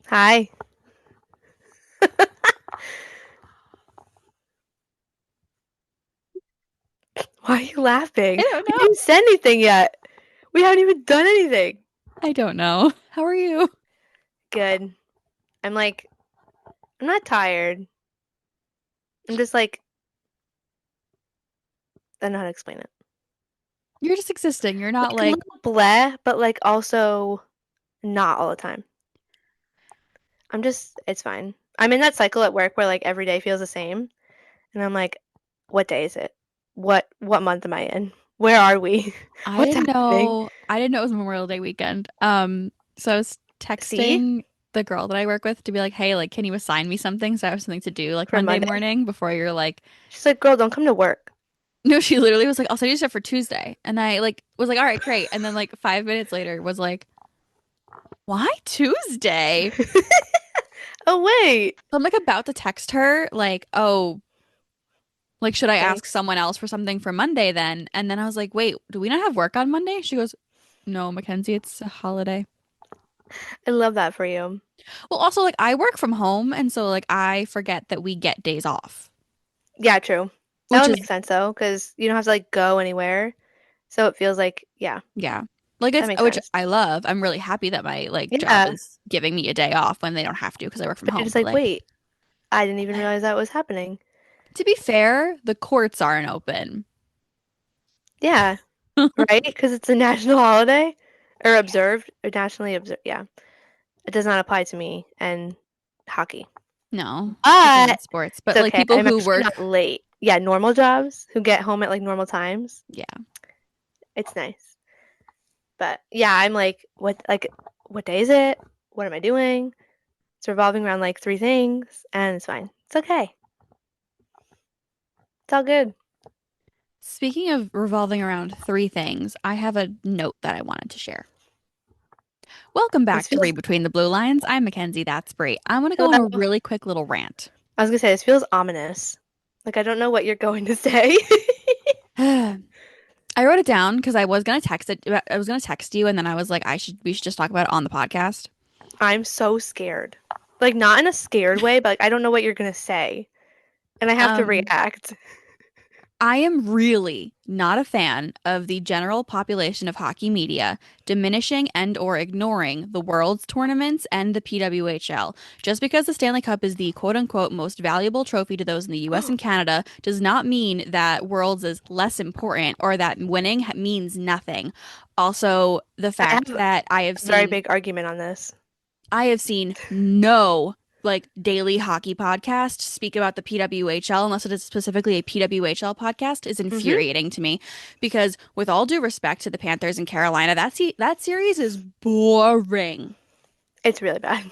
Hi. Why are you laughing? I don't We know. didn't say anything yet. We haven't even done anything. I don't know. How are you? Good. I'm like, I'm not tired. I'm just like, I don't know how to explain it. You're just existing. You're not Like, I'm a like, little bleh, but like also not all the time. It's fine. I'm in that cycle at work where like every day feels the same. And I'm like, what day is it? What month am I in? Where are we? I What's didn't happening? know. I didn't know it was Memorial Day weekend. So I was See? texting the girl that I work with to be like, hey, like, can you assign me something so I have something to do like For Monday Monday. morning before you're like, She's like, girl, don't come to work. no, she literally was like, I'll send you stuff for Tuesday. And I like was like, all right, great. And then like 5 minutes later was like, why Tuesday? Oh, wait. So I'm like about to text her, like, oh, like, should I Dang. ask someone else for something for Monday then? And then I was like, wait, do we not have work on Monday? She goes, no, Mackenzie, it's a holiday. I love that for you. Well, also, like, I work from home, and so, like, I forget that we get days off, Yeah, true. That which would is, make sense though, because you don't have to like go anywhere. So it feels like, yeah, yeah. Like, that it's, makes which sense. I love. I'm really happy that my, like, job Yeah. is giving me a day off when they don't have to because I work from But you're home. just But, like, like, wait, I didn't even realize that was happening. to be fair, the courts aren't open. Yeah, right? Because it's a national holiday or observed or nationally observed. Yeah. It does not apply to me and hockey. No, people in But sports, but, it's like, okay. people I'm who actually work, not late. Yeah, normal jobs who get home at like normal times. yeah. It's nice. But yeah, I'm like, what day is it? What am I doing? It's revolving around like three things, and it's fine. It's okay. It's all good. Speaking of revolving around three things, I have a note that I wanted to share. Welcome This back to feels Read Between the Blue Lines. I'm Mackenzie. That's Bree. I want to go on a hello. really quick little rant. I was gonna say this feels ominous. Like I don't know what you're going to say. I wrote it down because I was gonna text it. I was gonna text you, and then I was like, we should just talk about it on the podcast. I'm so scared. Like not in a scared way, but like I don't know what you're gonna say. And I have to Um, react. I am really not a fan of the general population of hockey media diminishing and or ignoring the World's tournaments and the PWHL. Just because the Stanley Cup is the quote unquote most valuable trophy to those in the US and Canada does not mean that Worlds is less important or that winning means nothing. Also, the I fact have a that very big argument on this. I have seen no like daily hockey podcast speak about the PWHL unless it is specifically a PWHL podcast is Mm-hmm. infuriating to me because with all due respect to the Panthers and Carolina, that series is boring. It's really bad.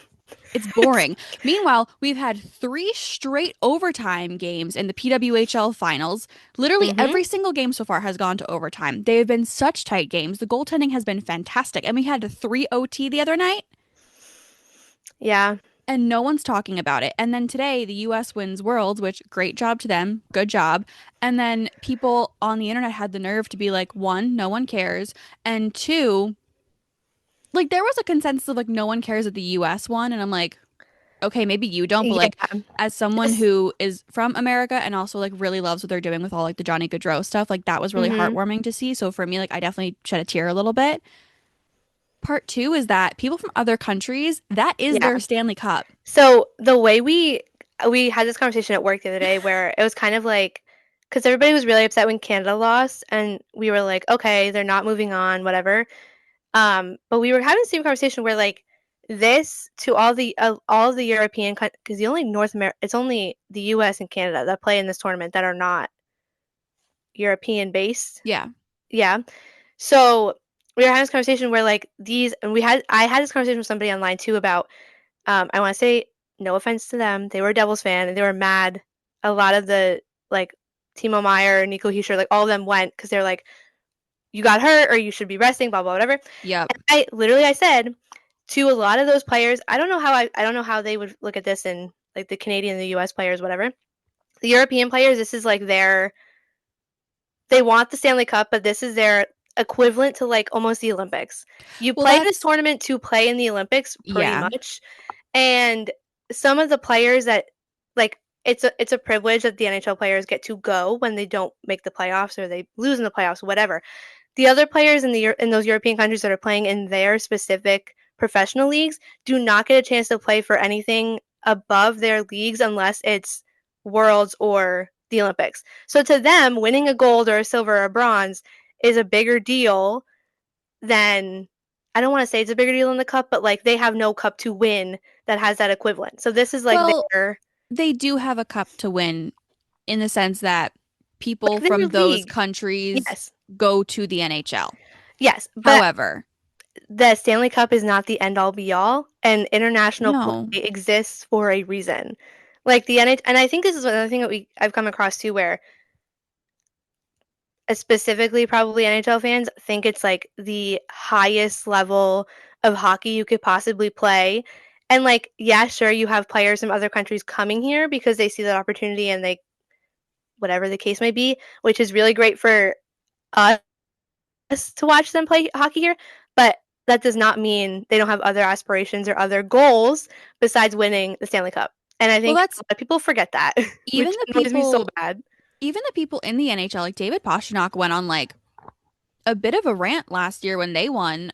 It's It's boring. Meanwhile, we've had three straight overtime games in the PWHL finals. Literally mm-hmm. every single game so far has gone to overtime. They have been such tight games. The goaltending has been fantastic. And we had three OT the other night. Yeah. And no one's talking about it. And then today, the US wins Worlds, which great job to them. Good job. And then people on the internet had the nerve to be like, one, no one cares. And two, like there was a consensus of like no one cares that the US won. And I'm like, okay, maybe you don't, but Yeah. like as someone Just who is from America and also like really loves what they're doing with all like the Johnny Gaudreau stuff, like that was really mm-hmm. heartwarming to see. So for me, like I definitely shed a tear a little bit. Part two is that people from other countries, that is Yeah. their Stanley Cup. So the way we had this conversation at work the other day where it was kind of like because everybody was really upset when Canada lost, and we were like, okay, they're not moving on, whatever. But we were having the same conversation where like this to all of the European because the only North America it's only the U.S. and Canada that play in this tournament that are not European based. Yeah. Yeah. So we were having this conversation where like these and I had this conversation with somebody online too about I want to say no offense to them. They were a Devils fan and they were mad. A lot of the like Timo Meyer, Nico Hischier, like all of them went because they're like, you got hurt or you should be resting, blah blah whatever. Yep. And I said to a lot of those players, I don't know how they would look at this in like the Canadian and the US players, whatever. The European players, this is like their they want the Stanley Cup, but this is their equivalent to like almost the Olympics. You Well, play in this that's tournament to play in the Olympics pretty yeah. much. And some of the players that like it's a privilege that the NHL players get to go when they don't make the playoffs or they lose in the playoffs, whatever. The other players in those European countries that are playing in their specific professional leagues do not get a chance to play for anything above their leagues unless it's Worlds or the Olympics. So to them, winning a gold or a silver or a bronze is a bigger deal than, I don't want to say it's a bigger deal than the cup, but like they have no cup to win that has that equivalent. So this is like Well, their they do have a cup to win in the sense that people their from those league. countries Yes. go to the NHL. Yes, but However, the Stanley Cup is not the end all be all, and international play no. exists for a reason. Like the NH, and I think this is another thing that I've come across too, where specifically probably NHL fans think it's like the highest level of hockey you could possibly play. And like, yeah, sure, you have players from other countries coming here because they see that opportunity and they, whatever the case may be, which is really great for us to watch them play hockey here, but that does not mean they don't have other aspirations or other goals besides winning the Stanley Cup. And I Well, think a that's lot of people forget that, even which the annoys me so people, bad. even the people in the NHL, like David Pastrnak went on like a bit of a rant last year when they won,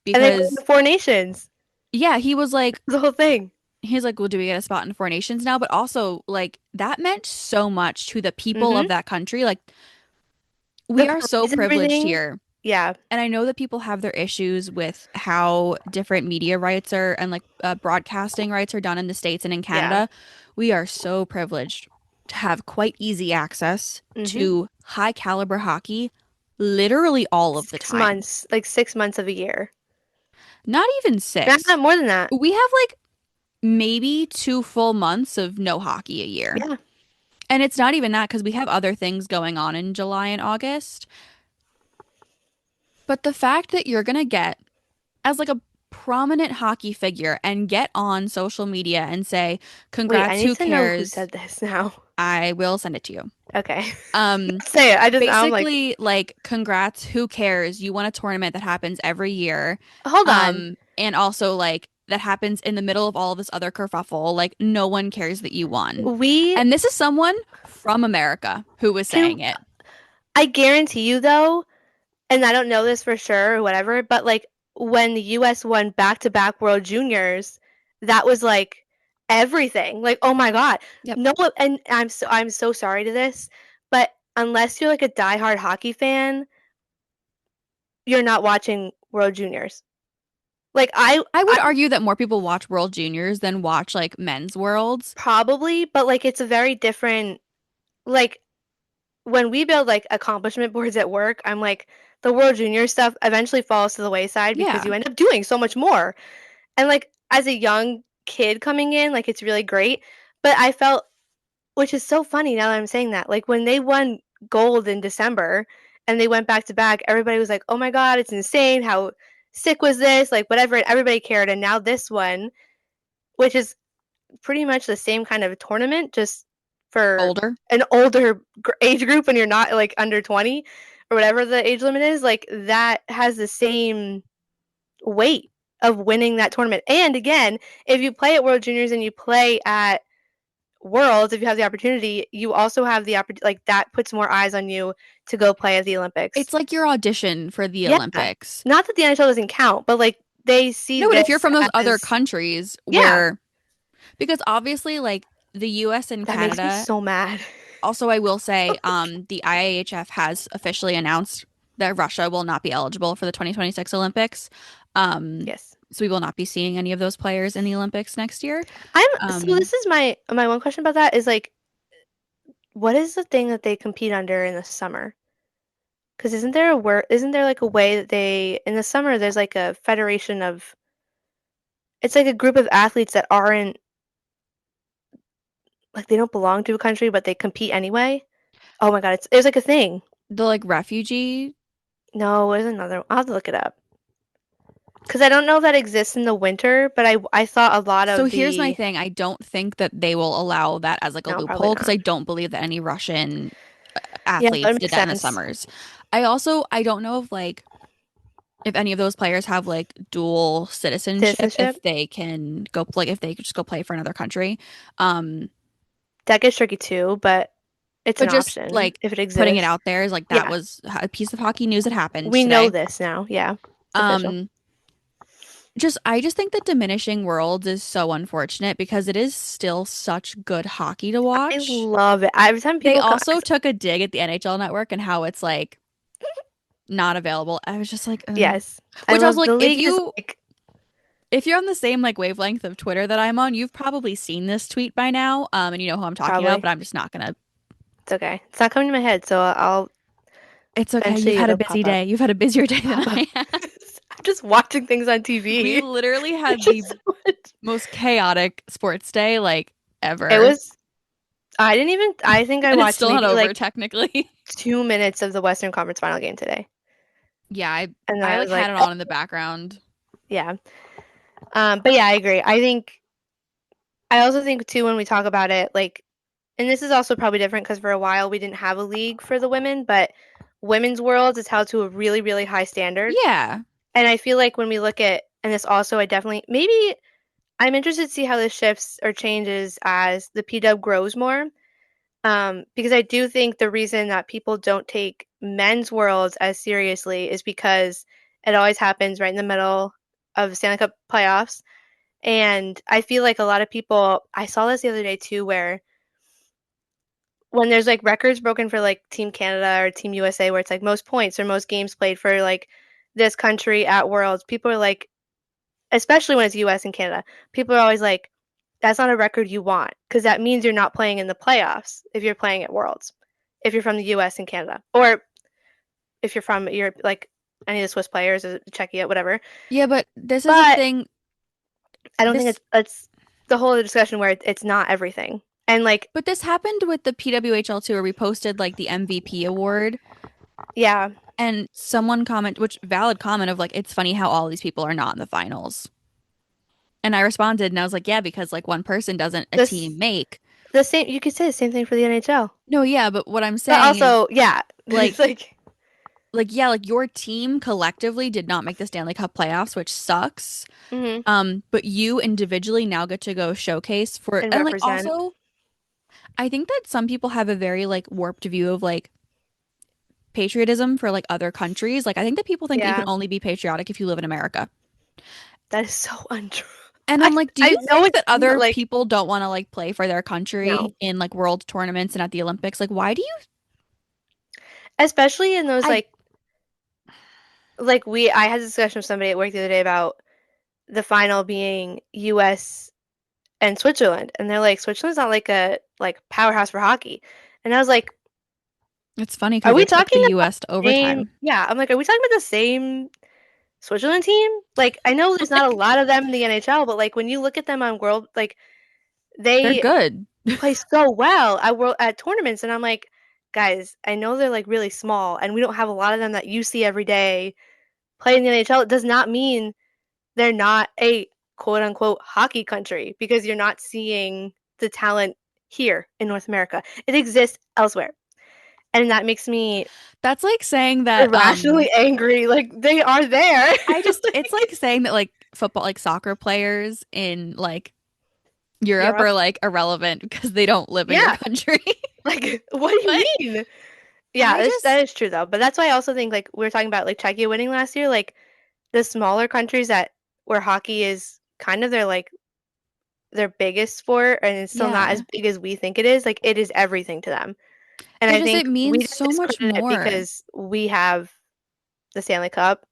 And they win the because Four Nations, yeah, he was like, the whole thing. he's like, well, do we get a spot in Four Nations now? But also, like, that meant so much to the people Mm-hmm. of that country. Like, The we are so parades and privileged everything. here. Yeah, And I know that people have their issues with how different media rights are and like broadcasting rights are done in the States and in yeah. Canada. We are so privileged to have quite easy access Mm-hmm. to high caliber hockey literally all of the Six time. months, like 6 months of a year. Not even Not six. more than that. We have like maybe 2 full months of no hockey a year. Yeah. And it's not even that because we have other things going on in July and August. But the fact that you're going to get as like a prominent hockey figure and get on social media and say, Wait, I congrats, need who to know who cares? said this now. I will send it to you. Okay. Um, Say it. I'm like, basically like congrats, who cares? You won a tournament that happens every year. hold on. And also like that happens in the middle of all this other kerfuffle. Like no one cares that you won. We And this is someone from America who was can, saying it. I guarantee you though, and I don't know this for sure or whatever, but like when the US won back-to-back World Juniors, that was like everything. Like, oh my God. Yep. No, and I'm so sorry to this, but unless you're like a diehard hockey fan, you're not watching World Juniors. Like I I would argue that more people watch World Juniors than watch like men's worlds. probably, but like it's a very different, like when we build like accomplishment boards at work, I'm like the World Junior stuff eventually falls to the wayside because Yeah. you end up doing so much more. And like as a young kid coming in, like it's really great. But I felt, which is so funny now that I'm saying that, like when they won gold in December and they went back to back, everybody was like, "Oh my God, it's insane! How sick was this?" Like whatever, and everybody cared. And now this one, which is pretty much the same kind of tournament, just for Older. an older age group when you're not like under 20 or whatever the age limit is, like that has the same weight of winning that tournament. And again, if you play at World Juniors and you play at Worlds, if you have the opportunity, you also have the opportunity, like that puts more eyes on you to go play at the Olympics. It's like your audition for the Yeah. Olympics. Not that the NHL doesn't count, but like they see No, but if you're this from those other as, countries yeah, where, because obviously, like the US and that makes me Canada, so mad. also, I will say, the IIHF has officially announced that Russia will not be eligible for the 2026 Olympics. Yes. So we will not be seeing any of those players in the Olympics next year. So Um, this is my one question about that is like what is the thing that they compete under in the summer? Because isn't there like a way that they in the summer there's like a federation of, it's like a group of athletes that aren't, like they don't belong to a country but they compete anyway. Oh my God, it's like a thing. the like refugee. No, there's another one. I'll have to look it up. Because I don't know if that exists in the winter, but I thought a lot So of here's my the, thing. I don't think that they will allow that as like a no, probably loophole because I not. don't believe that any Russian Yeah, that athletes did makes that in the sense. summers. I don't know if like if any of those players have like dual citizenship, Citizenship. if they can go like if they could just go play for another country. Um, That gets tricky too, but it's an but just option like if it putting it exists. out there is like that Yeah, was a piece of hockey news that happened we know today. this now. Yeah, it's official. Um, just I just think that diminishing worlds is so unfortunate because it is still such good hockey to I watch. love it. Every time They people come, also took a dig at the NHL network and how it's like not available. I was just like, yes, I which I was love like, the league is like, if you're on the same like wavelength of Twitter that I'm on, you've probably seen this tweet by now, and you know who I'm talking about, probably but I'm just not gonna. it's okay. It's not coming to my head, so I'll It's okay. You've eventually had a it'll busy pop up. day. You've had a busier day than Pop up. I have. I'm just watching things on We TV. literally Which had the is what most chaotic sports day like it ever, was. I didn't even. I think I and it's watched still not maybe over like technically. 2 minutes of the Western Conference Final game today, Yeah, and then I I like was had like, it oh, on in the background. yeah. But yeah, I agree. I think I also think too when we talk about it, like, and this is also probably different because for a while we didn't have a league for the women, but women's worlds is held to a really, really high standard. Yeah. And I feel like when we look at, and this also, I definitely, maybe I'm interested to see how this shifts or changes as the PW grows more. Because I do think the reason that people don't take men's worlds as seriously is because it always happens right in the middle of the Stanley Cup playoffs. And I feel like a lot of people, I saw this the other day too, where when there's like records broken for like Team Canada or Team USA, where it's like most points or most games played for like this country at Worlds, people are like, especially when it's US and Canada, people are always like, that's not a record you want because that means you're not playing in the playoffs if you're playing at Worlds, if you're from the US and Canada, or if you're from Europe, like any of the Swiss players or Czechia, whatever. Yeah, but this is the But thing. I don't think This it's the whole discussion where it's not everything. And like, But this happened with the PWHL too, where we posted like the MVP award yeah, and someone comment, which valid comment of like, it's funny how all these people are not in the finals. And I responded and I was like, yeah, because like one person doesn't a this team make. the same. You could say the same thing for the NHL, No, yeah, but what I'm but saying is also, yeah, it's like like, yeah, like your team collectively did not make the Stanley Cup playoffs, which sucks. mm-hmm, But you individually now get to go showcase for and and like represent. also I think that some people have a very like warped view of like patriotism for like other countries. Like I think that people think that you can Yeah, only be patriotic if you live in America. that is so untrue. And I I'm like, do I you know think it's that true, but other like, people don't want to like play for their country no, in like world tournaments and at the Olympics? Like why do you especially in those I like we. I had a discussion with somebody at work the other day about the final being U.S. and Switzerland, and they're like, Switzerland's not like a like powerhouse for hockey, and I was like, it's funny are because we they took talking the about US to the same? overtime. Yeah, I'm like, are we talking about the same Switzerland team? Like, I know there's not a Like lot of them in the NHL, but like when you look at them on world, like they're they good. play so well at world at tournaments, and I'm like, guys, I know they're like really small, and we don't have a lot of them that you see every day play in the NHL. It does not mean they're not a quote unquote hockey country because you're not seeing the talent here in North America. It exists elsewhere, and that makes me That's like saying that irrationally angry. Like they are there. I just it's Like, like saying that like football like soccer players in like Europe Europe. are like irrelevant because they don't live in your Yeah. country. Like, what do you What? mean? Yeah, I that just is true though. But that's why I also think like we were talking about like Czechia winning last year, like the smaller countries that where hockey is kind of their biggest sport and it's still not as yeah. big as we think it is, like it is everything to them. And It I just it think we means just so much discredit it more. because we have the Stanley Cup.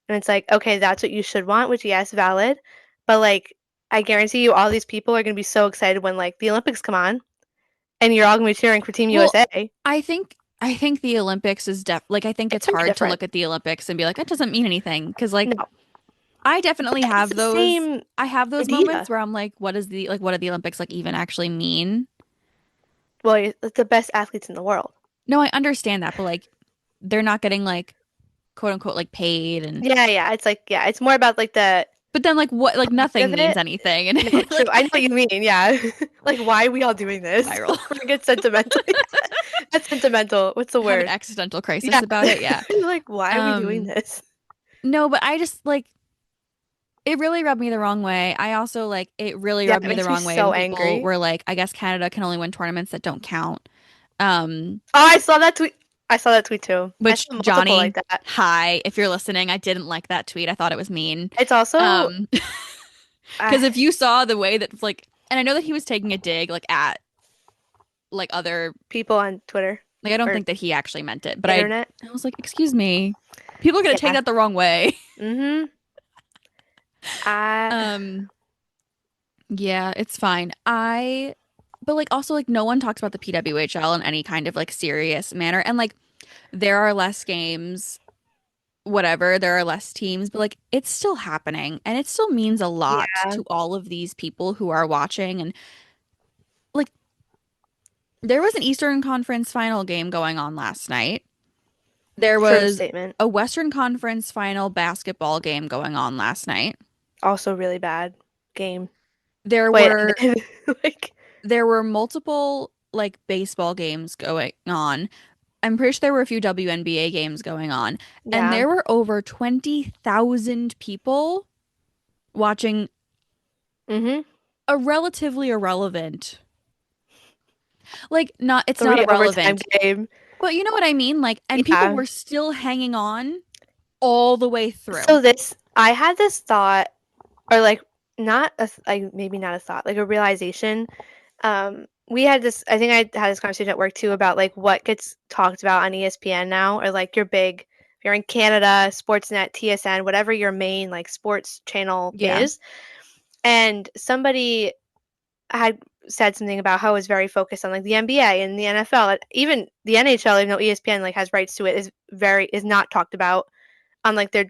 And it's like, okay, that's what you should want, which yes, valid. But like I guarantee you all these people are gonna be so excited when like the Olympics come on and you're all gonna be cheering for Team Well, USA. I think the Olympics is like I think It's it's gonna be hard to different. look at the Olympics and be like that doesn't mean anything because like No. I definitely But it's have the those same I have those moments idea. where I'm like what is the like what do the Olympics like even actually mean? Well, you're the best athletes in the world. No, I understand that, but like they're not getting like quote unquote like paid and Yeah, yeah. It's like, yeah, it's more about like the but then like what like point nothing of means it. anything and No, true. like I know what you mean. Yeah. Like, why are we all doing this? spiral. We're gonna get sentimental. That's sentimental. What's the Have an word? existential crisis Yeah. about it. Yeah. Like, why are we doing Um this? No, but I just like it really rubbed me the wrong way. I also like it really Yeah, rubbed it me the makes me wrong way when so people angry. were like, I guess Canada can only win tournaments that don't count. Um, Oh, I saw that tweet. I saw that tweet too. I which saw multiple like Johnny, that. hi, if you're listening, I didn't like that tweet. I thought it was mean. It's also Um, uh, because if you saw the way that like, and I know that he was taking a dig like at like other people on Twitter like I don't or think that he actually meant it, but internet. I was like, excuse me, people are gonna take Yeah. that the wrong way. Mm-hmm. I Um, yeah, it's fine. But like also like no one talks about the PWHL in any kind of like serious manner. And like there are less games, whatever, there are less teams, but like it's still happening and it still means a lot yeah. to all of these people who are watching. And like there was an Eastern Conference final game going on last night. There True was statement. a Western Conference final basketball game going on last night. Also really bad game. There Wait, were like there were multiple like baseball games going on. I'm pretty sure there were a few WNBA games going on, and yeah. there were over 20,000 people watching Mm-hmm. a relatively irrelevant, like not it's not 3 overtime irrelevant, game. but you know what I mean? Like, and people Yeah. were still hanging on all the way through. So this, I had this thought, or like not a like maybe not a thought, like a realization. We had this. I think I had this conversation at work too about like what gets talked about on ESPN now, or like your big. If you're in Canada, Sportsnet, TSN, whatever your main like sports channel Yeah. is, and somebody had said something about how it was very focused on like the NBA and the NFL, and even the NHL, even though ESPN like has rights to it, is not talked about on like their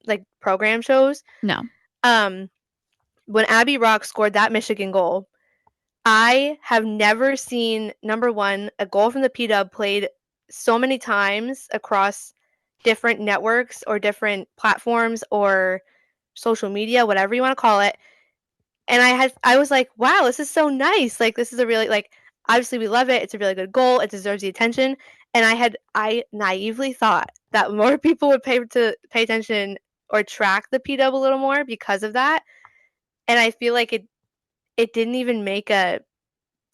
like program shows. No. Um, when Abby Rock scored that Michigan goal, I have never seen number one a goal from the P Dub played so many times across different networks or different platforms or social media, whatever you want to call it. And I was like, wow, this is so nice. Like this is a really like obviously we love it. It's a really good goal. It deserves the attention. And I naively thought that more people would pay attention or track the P Dub a little more because of that. And I feel like it didn't even make a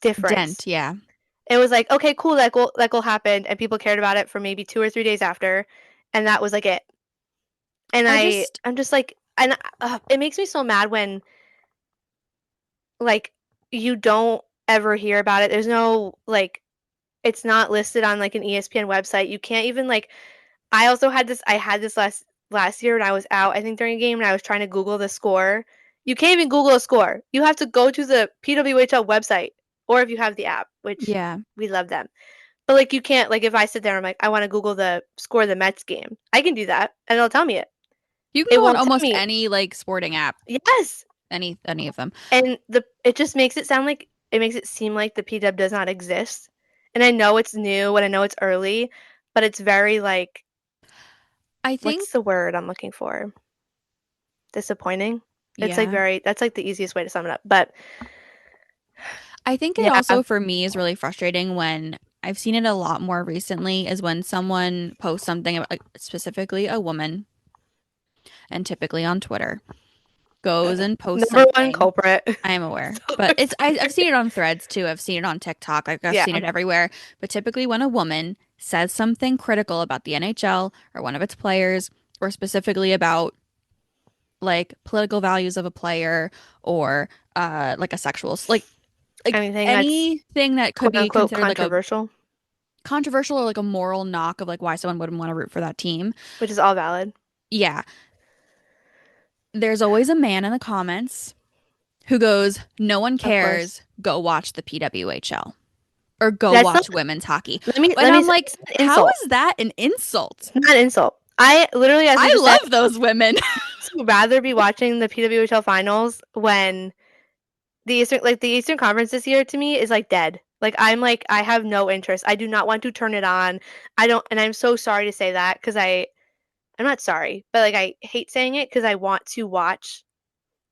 Dent, difference. yeah. It was like, okay, cool, that goal happened, and people cared about it for maybe 2 or 3 days after, and that was like it. And I just I'm just like, and it makes me so mad when like you don't ever hear about it. There's no like, it's not listed on like an ESPN website. You can't even like. I also had this. I had this last year when I was out. I think during a game, and I was trying to Google the score. You can't even Google a score. You have to go to the PWHL website, or if you have the app, which yeah. we love them. But like you can't like if I sit there, I'm like I want to Google the score of the Mets game. I can do that, and it'll tell me it. You can It go on won't tell almost me any like sporting app, yes. any of them. And the it just makes it sound like it makes it seem like the PW does not exist. And I know it's new and I know it's early, but it's very like I what's think the word I'm looking for? Disappointing. It's like yeah. very that's like the easiest way to sum it up. But I think it yeah, also for me is really frustrating when I've seen it a lot more recently is when someone posts something about like specifically a woman and typically on Twitter goes and posts number one something. culprit. I am aware, So but I've sorry. seen it on threads too. I've seen it on TikTok. Like I've Yeah. seen it everywhere. But typically when a woman says something critical about the NHL or one of its players, or specifically about like political values of a player or like a sexual like Anything that's anything that could quote be unquote considered like a controversial, controversial or like a moral knock of like why someone wouldn't want to root for that team. which is all valid. Yeah, there's always a man in the comments who goes, "No one Of course. cares. Go watch the PWHL or go That's not watch women's hockey." And let me I'm say like, it's not an how insult. is that an insult? It's not an insult. I literally, as we I just said, love those women. would rather be watching the PWHL finals when the Eastern Conference this year to me is like dead. Like I'm like I have no interest. I do not want to turn it on. I don't, and I'm so sorry to say that because I'm not sorry, but like I hate saying it because I want to watch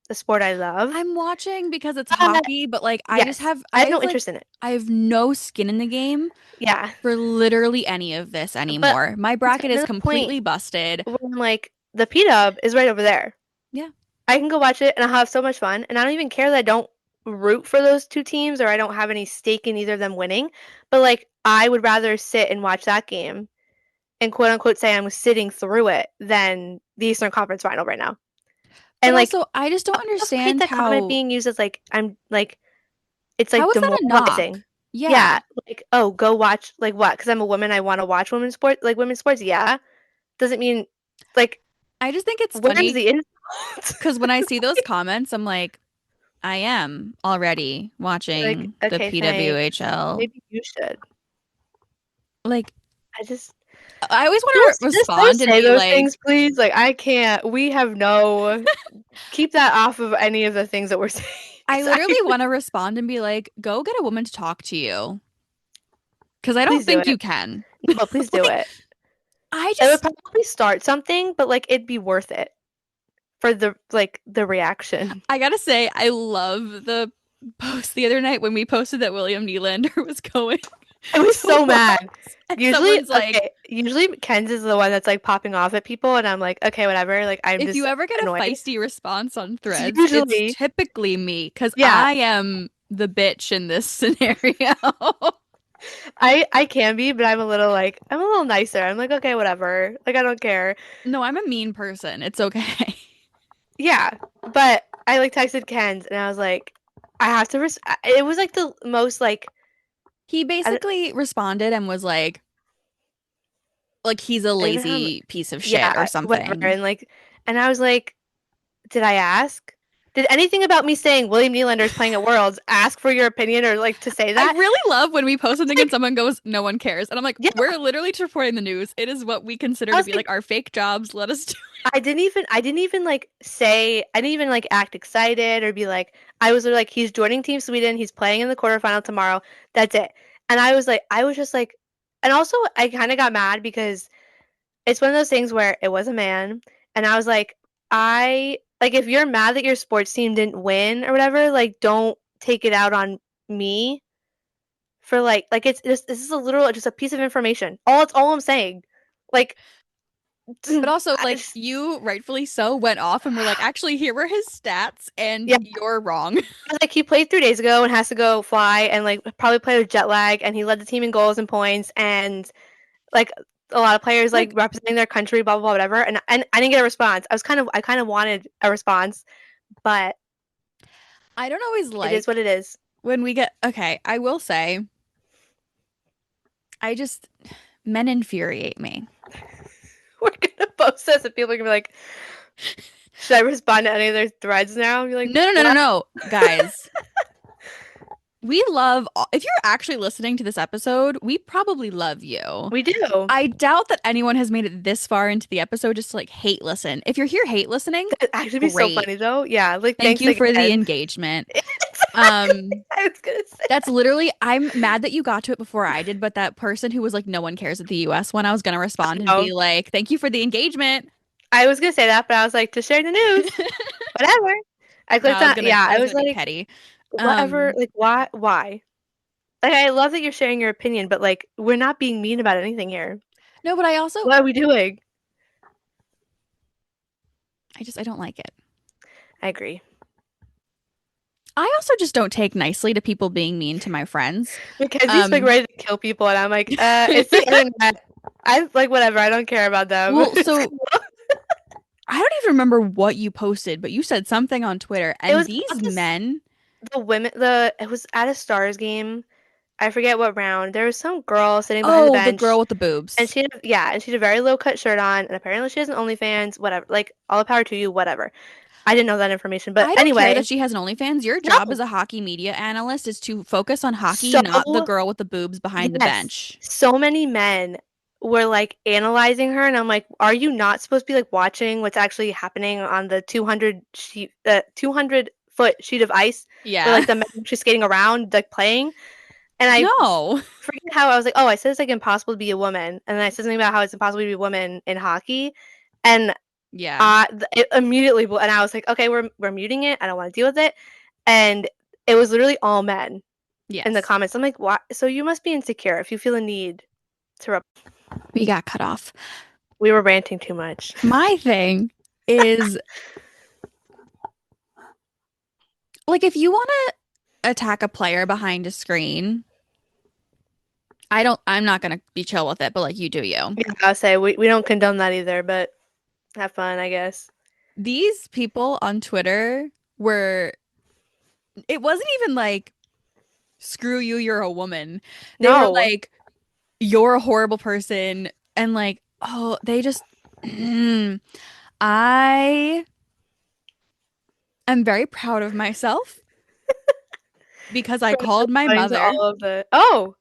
the sport I love. I'm watching because it's But hockey, but like yes, I have no like interest in it. I have no skin in the game Yeah, for literally any of this but anymore. My it's bracket gotten is to the point completely busted. where I'm like. the P-Dub is right over there. Yeah. I can go watch it and I'll have so much fun. And I don't even care that I don't root for those two teams or I don't have any stake in either of them winning. But like I would rather sit and watch that game and quote unquote say I'm sitting through it than the Eastern Conference final right now. But And like also, I just don't I also hate understand that comment being used as like I'm like it's how like is that a knock? demoralizing. Yeah. Yeah, like oh go watch like what? Because I'm a woman, I want to watch women's sports like women's sports. Yeah, doesn't mean like I just think it's where's funny the insult? because when I see those comments, I'm like, I am already Like watching the okay, thanks. PWHL. Maybe you should. Like, I just I always want to just don't respond and say be those like, things, please. Like I can't. We have no keep that off of any of the things that we're saying. I 'Cause I literally want to respond and be like, go get a woman to talk to you. Because I don't please do think it. you can. No, please do Like, it. I It would just, probably start something, but like it'd be worth it for the reaction. I gotta say, I love the post the other night when we posted that William Nylander was going I was to so mad. Worlds. And Usually, someone's like, okay, usually Ken's is the one that's like popping off at people, and I'm like, okay, whatever. Like, I'm if just you ever get a annoyed. feisty response on It's threads, it's usually, typically me because yeah, I am the bitch in this scenario. I can be, but I'm a little nicer. I'm like, okay, whatever. Like, I don't care. No, I'm a mean person. It's okay. Yeah, but I like texted Ken's, and I was like, I have to. It was like the most He I, basically responded and was like he's a I don't even have. lazy piece of shit or Yeah, whatever. something. And I was like, did I ask? Did anything about me saying William Nylander is playing at Worlds ask for your opinion or like to say I that? really love when we post something and Like, someone goes, no one cares. And I'm like, yeah, we're literally just reporting the news. It is what we consider I to was be like, like our fake jobs. Let us do I didn't even like say, I didn't even like act excited or be like, I was like, he's joining Team Sweden. He's playing in the quarterfinal tomorrow. That's it. And I was like, I was just like, and also I kind of got mad because it's one of those things where it was a man, and I was like, I like if you're mad that your sports team didn't win or whatever, like don't take it out on me for like it's just this is a literal just a piece of information. All I'm saying. Like But also, I like, just, you rightfully so went off and were like, actually, here were his stats, and yeah, you're wrong. I was like he played 3 days ago and has to go fly and like probably play with jet lag and he led the team in goals and points and like a lot of players like Like, representing their country, blah blah blah, whatever. And I didn't get a response. I kind of wanted a response, but I don't always it is what like it is. when we get, okay, I will say, I just, men infuriate me. We're gonna post this and people are gonna be like, should I respond to any of their threads now? And you're like, No, no, no, no, what? no. Guys, we love, if you're actually listening to this episode, we probably love you. We do. I doubt that anyone has made it this far into the episode just to like hate listen. If you're here hate listening, That'd actually be so great. funny though. Yeah, like Thank thanks you for the again. engagement. Exactly. Um, I was gonna say that's literally, I'm mad that you got to it before I did, but that person who was like, no one cares at the US one, I was gonna respond and no. be like, thank you for the engagement. I was gonna say that, but I was like, to share the news. Whatever. I No, clicked on yeah, I I was was gonna be like, petty. whatever, Um, like why? Like I love that you're sharing your opinion, but like we're not being mean about anything here. no, but I also, What are we doing? I don't like it. I agree. I also just don't take nicely to people being mean to my friends. Mackenzie's like Um, ready to kill people, and I'm like, it's the internet. I like whatever. I don't care about them. well, so I don't even remember what you posted, but you said something on Twitter, It and was these about this men, the women. The it was at a Stars game. I forget what round. There was some girl sitting behind the oh, the girl bench, with the and boobs. and she had a very low cut shirt on, and apparently she has an OnlyFans. Whatever. Like all the power to you. Whatever. I didn't know that information, but I don't care that anyway, she has an OnlyFans. Your job as no. a hockey media analyst is to focus on hockey, So not the girl with the boobs behind the yes, bench. so many men were like analyzing her, and I'm like, are you not supposed to be like watching what's actually happening on the 200-foot sheet of ice where Yeah. like the men are just skating around, like playing? And I No. forget how I was like, oh, I said it's like impossible to be a woman, and then I said something about how it's impossible to be a woman in hockey, and Yeah. it immediately, and I was like, okay, we're muting it. I don't want to deal with it, and it was literally all men in the Yes. comments. I'm like, why? So you must be insecure if you feel a need to We got cut off. We were ranting too much. My thing is like if you want to attack a player behind a screen, I'm not gonna be chill with it, but like you do you. Yeah, I'll say we don't condone that either, but have fun, I guess. These people on Twitter were, it wasn't even like, screw you, you're a woman. They were No, like, you're a horrible person. And like, oh, they just, I am very proud of myself because I for called my responding to mother. all of the. Oh,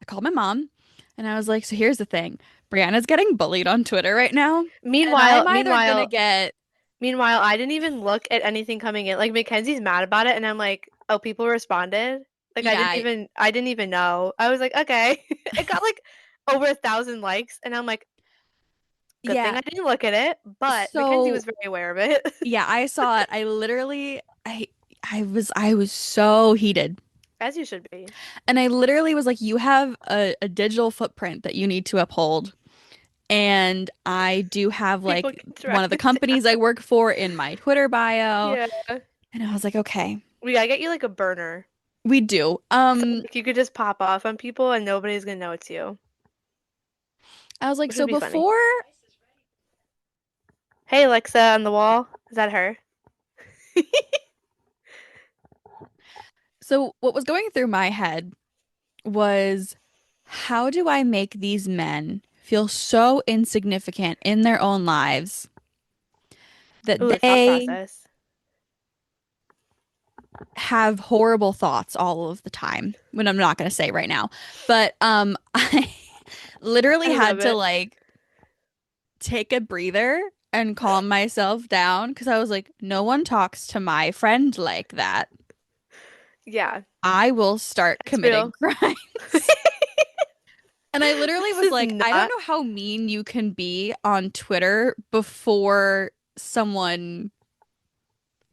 I called my mom and I was like, so here's the thing. Brianna's getting bullied on Twitter right now. And meanwhile, I'm either gonna get, meanwhile, I didn't even look at anything coming in. Like Mackenzie's mad about it, and I'm like, oh, people responded. Like yeah, I didn't even know. I was like, okay, it got like over 1,000 likes, and I'm like, good thing yeah. I didn't look at it. But Mackenzie was So very aware of it, yeah, I saw it. I literally, I was so heated. as you should be. And I literally was like, you have a digital footprint that you need to uphold. And I do have People like get one of tracked the down. companies I work for in my Twitter bio. Yeah, And I was like, okay, we gotta get you like a burner, we do. so like you could just pop off on people, and nobody's gonna know it's you, I was like, which would so be funny. before, Hey, Alexa on the wall, is that her? so what was going through my head was, how do I make these men feel so insignificant in their own lives that Ooh, thought they process. have horrible thoughts all of the time, when I'm not going to say right now. But I literally I love had to it. like take a breather and calm myself down because I was like, no one talks to my friend like that. Yeah, I will start it's committing real. crimes. And I literally This was is like, I don't not. know how mean you can be on Twitter before someone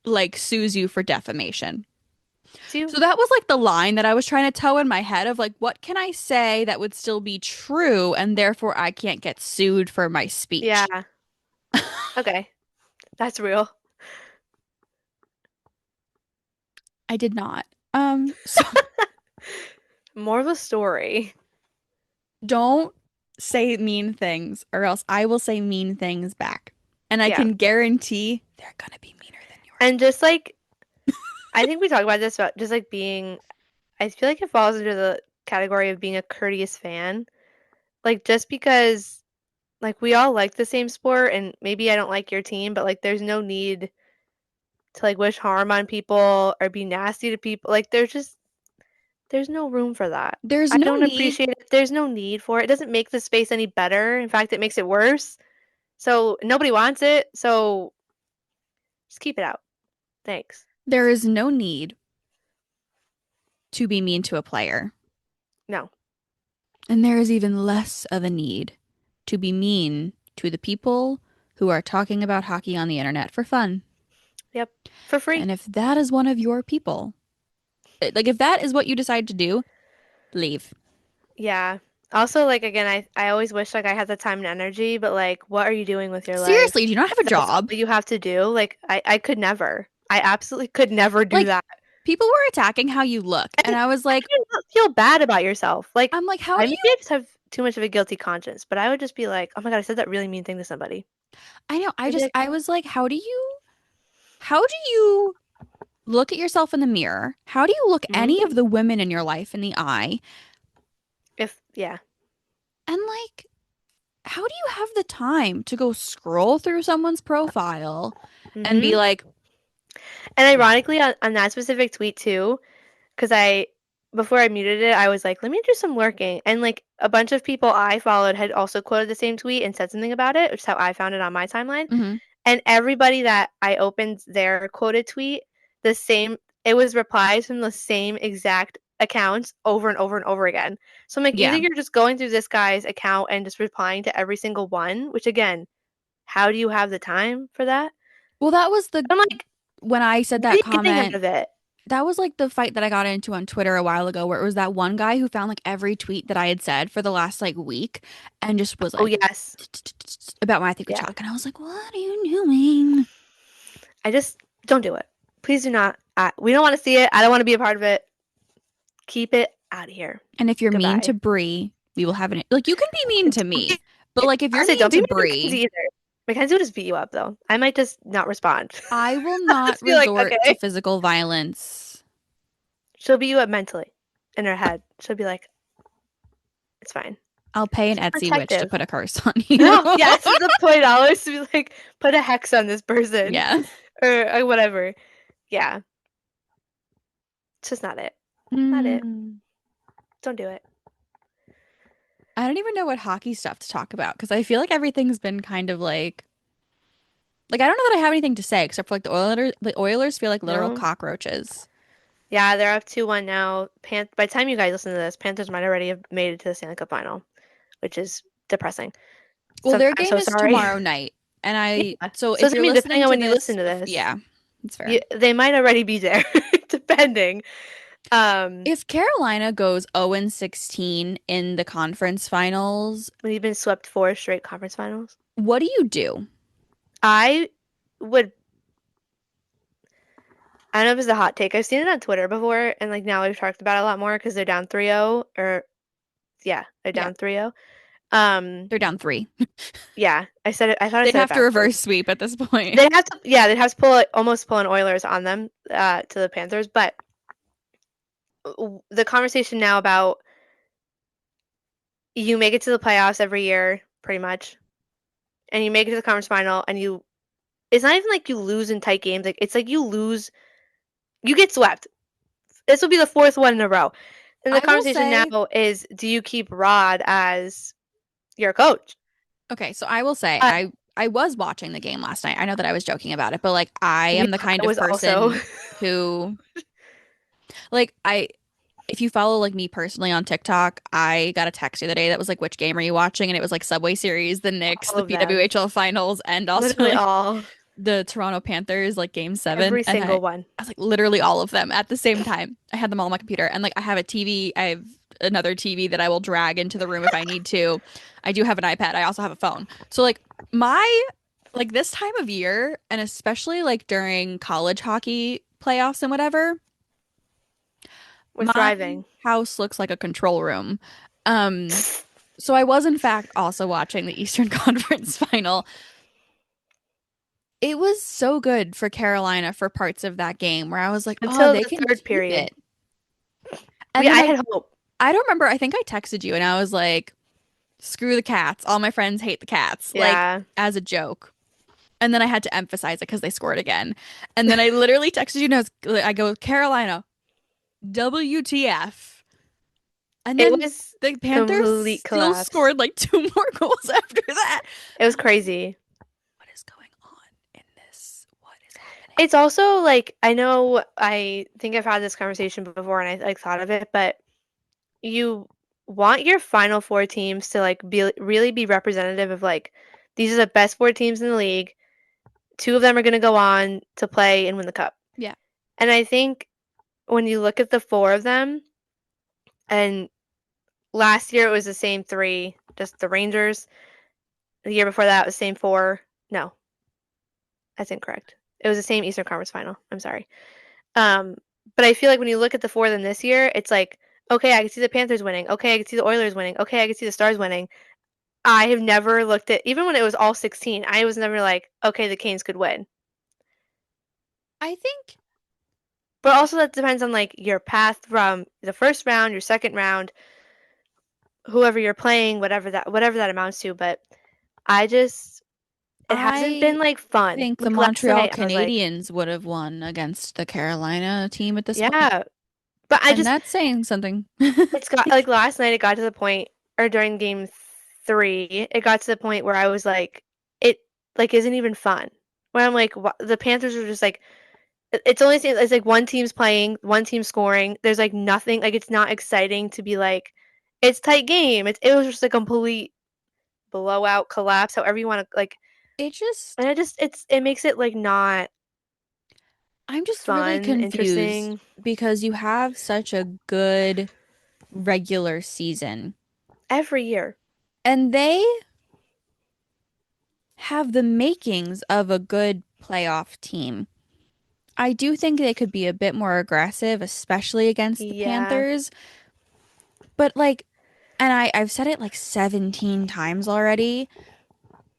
like sues you for defamation. Do So that was like the line that I was trying to toe in my head of like, what can I say that would still be true and therefore I can't get sued for my speech? yeah. Okay, that's real. I did not. So More of a story. don't say mean things or else I will say mean things back. And I Yeah, can guarantee they're gonna be meaner than yours. and just like I think we talked about this about just like being. I feel like it falls under the category of being a courteous fan. Like just because like we all like the same sport, and maybe I don't like your team, but like there's no need to like wish harm on people or be nasty to people. Like there's no room for that. There's I no don't need. appreciate it. There's no need for it. It doesn't make the space any better. In fact, it makes it worse. So nobody wants it. So just keep it out. Thanks. There is no need to be mean to a player. No. And there is even less of a need to be mean to the people who are talking about hockey on the internet for fun. Yep. For free. And if that is one of your people, like if that is what you decide to do, leave. Yeah. Also, like again, I always wish like I had the time and energy, but like what are you doing with your life? Seriously, do you not have a If that's job? all you have to do? Like I could never. I absolutely could never do Like that. people were attacking how you look, and And I was I like, don't feel bad about yourself. Like I'm like, how I do maybe you? I just have too much of a guilty conscience, but I would just be like, "Oh my God, I said that really mean thing to somebody." I know, I'd be like, I was like, how do you look at yourself in the mirror? How do you look hmm any of the women in your life in the eye? if yeah. And like, how do you have the time to go scroll through someone's profile and be hmm like, And ironically, on that specific tweet too, because I before I muted it, I was like, let me do some lurking. And like a bunch of people I followed had also quoted the same tweet and said something about it, which is how I found it on my timeline. mhm, And everybody that I opened their quoted tweet, the same, it was replies from the same exact accounts over and over and over again. So I'm like, either yeah. you're just going through this guy's account and just replying to every single one, which again, how do you have the time for that? Well, that was the I'm like, when I said what are that you getting out comment, of it? That was like the fight that I got into on Twitter a while ago, where it was that one guy who found like every tweet that I had said for the last like week and just was Oh like yes. about Matthew Yeah. Kachuk. And I was like, what are you doing? I just don't do it. Please do not. We don't want to see it. I don't want to be a part of it. Keep it out of here. And if you're mean to Goodbye. Bree, we will have an like you can be mean to Don't be, me, but like if I'll you're say mean don't be to mean to Bree, Mackenzie either. Mackenzie will just beat you up though. I might just not respond. I will I'll not just be like, resort to okay. physical violence. She'll beat you up mentally in her head. She'll be like, it's fine. I'll pay an She's Etsy witch to protective. put a curse on you. Oh, yes, the $20 to be like, put a hex on this person Yeah. or whatever. Yeah, it's just not it. Not it. Mm. Don't do it. I don't even know what hockey stuff to talk about because I feel like everything's been kind of like I don't know that I have anything to say except for like the Oilers feel like literal No. cockroaches. Yeah, they're up 2-1 now. By the time you guys listen to this, Panthers might already have made it to the Stanley Cup final, which is depressing. Well, So their I'm game so is sorry. tomorrow night. And I Yeah. so So if it's, I you're mean, depending listening on to when you this listen to this, yeah, it's fair. they might already be there, depending. Um, If Carolina goes 0-16 in the conference finals, we've been swept 4 straight conference finals. what do you do? I would I don't know if it's a hot take. I've seen it on Twitter before, and like now we've talked about it a lot more because they're down 3-0, or yeah, they're Yeah, down 3-0. Um, they're down 3. yeah, I said it. I thought I They'd said it have to reverse backwards. sweep at this point. They'd have to, yeah, they'd have to pull almost pull an Oilers on them, to the Panthers. But the conversation now about you make it to the playoffs every year, pretty much, and you make it to the conference final, and it's not even like you lose in tight games. Like it's like you lose, you get swept. This will be the fourth one in a row. And the I will conversation now say, is, do you keep Rod as your coach? okay, so I will say Uh, I was watching the game last night. I know that I was joking about it, but like I yeah, am the kind I of was also. person who like I if you follow like me personally on TikTok, I got a text the other day that was like, which game are you watching? And it was like Subway Series, the Knicks, All the of them. PWHL finals, and also Literally like all. the Toronto Panthers, like game seven. Every And I, single one. I was like literally all of them at the same time. I had them all on my computer. And like I have a TV, I have another TV that I will drag into the room if I need to. I do have an iPad. I also have a phone. So my like this time of year, and especially like during college hockey playoffs and whatever, We're my thriving. house looks like a control room. Um, so I was in fact also watching the Eastern Conference final. It was so good for Carolina for parts of that game where I was like, oh, Until they the can third keep period. it. And then I like had hope. I don't remember, I think I texted you and I was like, screw the cats. All my friends hate the cats, like Yeah. as a joke. And then I had to emphasize it because they scored again. And then I literally texted you and I go, Carolina, WTF. And It then was the Panthers complete still collapse. scored like two more goals after that. It was And I was like, crazy. what is going on in this? What is happening? It's also like, I know I think I've had this conversation before and I like thought of it, but you want your final four teams to like be really be representative of like, these are the best four teams in the league. Two of them are going to go on to play and win the cup. Yeah. And I think when you look at the four of them, and last year it was the same three, just the Rangers. The year before that it was the same four. No, that's incorrect. It was the same Eastern Conference final. I'm sorry. Um, but I feel like when you look at the four of them this year, it's like, okay, I can see the Panthers winning. Okay, I can see the Oilers winning. Okay, I can see the Stars winning. I have never looked at, even when it was all 16, I was never like, okay, the Canes could win. I think But also that depends on like your path from the first round, your second round, whoever you're playing, whatever that amounts to. But I just it hasn't I been like fun. think the Like last Montreal night I was like, Canadiens would have won against the Carolina team at this point. yeah. But I And just that's saying something. it's got like last night it got to the point, or during game 3, it got to the point where I was like, it like isn't even fun. Where I'm like, the Panthers are just like, it's like one team's playing, one team's scoring. There's like nothing, like it's not exciting to be like, it's tight game. It was just a complete blowout collapse, however you want to like. It And just it makes it like not. I'm just really fun, confused interesting because you have such a good regular season, every year. and they have the makings of a good playoff team. I do think they could be a bit more aggressive, especially against the Yeah. Panthers. But like, and I've said it like 17 times already.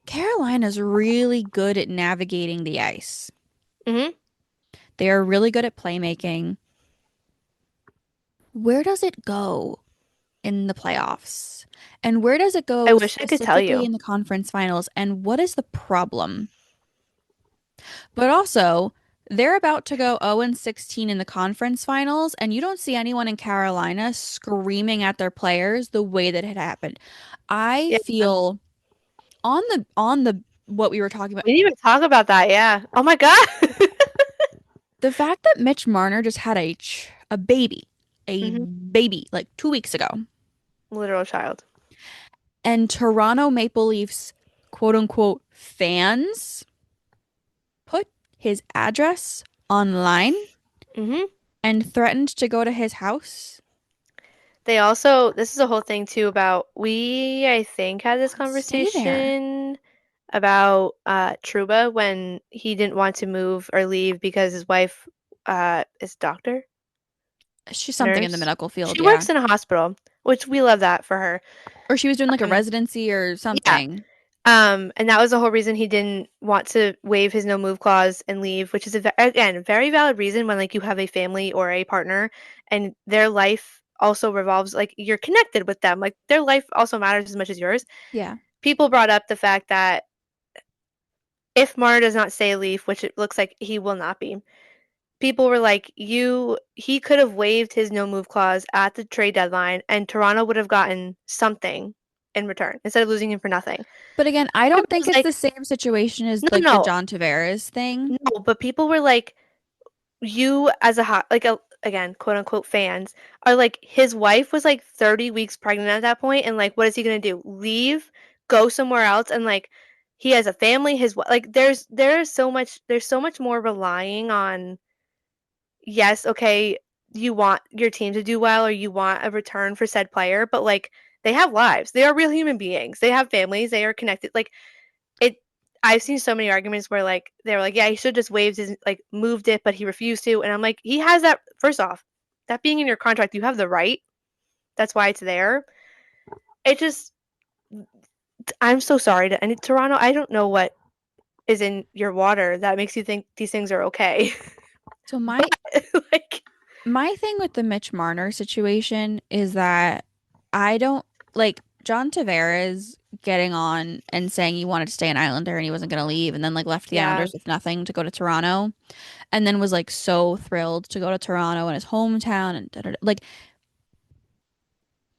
Carolina's really good at navigating the ice. Hmm. They are really good at playmaking. Where does it go in the playoffs? And where does it I go wish I could tell specifically you. in the conference finals? And what is the problem? But also, they're about to go 0-16 in the conference finals, and you don't see anyone in Carolina screaming at their players the way that it happened. I Yeah. feel on the what we were talking about, We didn't even talk about that. Yeah. Oh my God. the fact that Mitch Marner just had a Hmm. baby like 2 weeks ago, Literal child. and Toronto Maple Leafs quote unquote fans put his address online Hmm. and threatened to go to his house They also, this is a whole thing too about, I think, had this and stay there. conversation about Truba when he didn't want to move or leave because his wife is a doctor, She's something in the nurse. medical field, She yeah. works in a hospital, which we love that for her. Or she was doing like a Um, residency or yeah. something. And that was the whole reason he didn't want to waive his no move clause and leave, which is again, a very valid reason when like you have a family or a partner and their life also revolves like you're connected with them. Like their life also matters as much as yours. Yeah. People brought up the fact that if Mar does not say leave, which it looks like he will not be, people were like, he could have waived his no move clause at the trade deadline and Toronto would have gotten something in return instead of losing him for nothing. But again, I Part of don't me think was it's the like, same situation as no, like the no, John Tavares thing. no, but people were like, you as a hot, like a, again, quote unquote fans are like, his wife was like 30 weeks pregnant at that point, and like, what is he gonna do? Leave, go somewhere else, and like, he has a family. Like, there's so much more relying on. Yes, okay, you want your team to do well, or you want a return for said player, but like, they have lives. They are real human beings. They have families. They are connected. Like it I've seen so many arguments where like they were like, yeah, he should just waived his like moved it, but he refused to. And I'm like, he has that first off, that being in your contract, you have the right. That's why it's there. It just I'm so sorry to and Toronto, I don't know what is in your water that makes you think these things are okay. So my But like my thing with the Mitch Marner situation is that I don't like John Tavares getting on and saying he wanted to stay an Islander and he wasn't going to leave and then like left the yeah, Islanders with nothing to go to Toronto and then was like so thrilled to go to Toronto in his hometown and like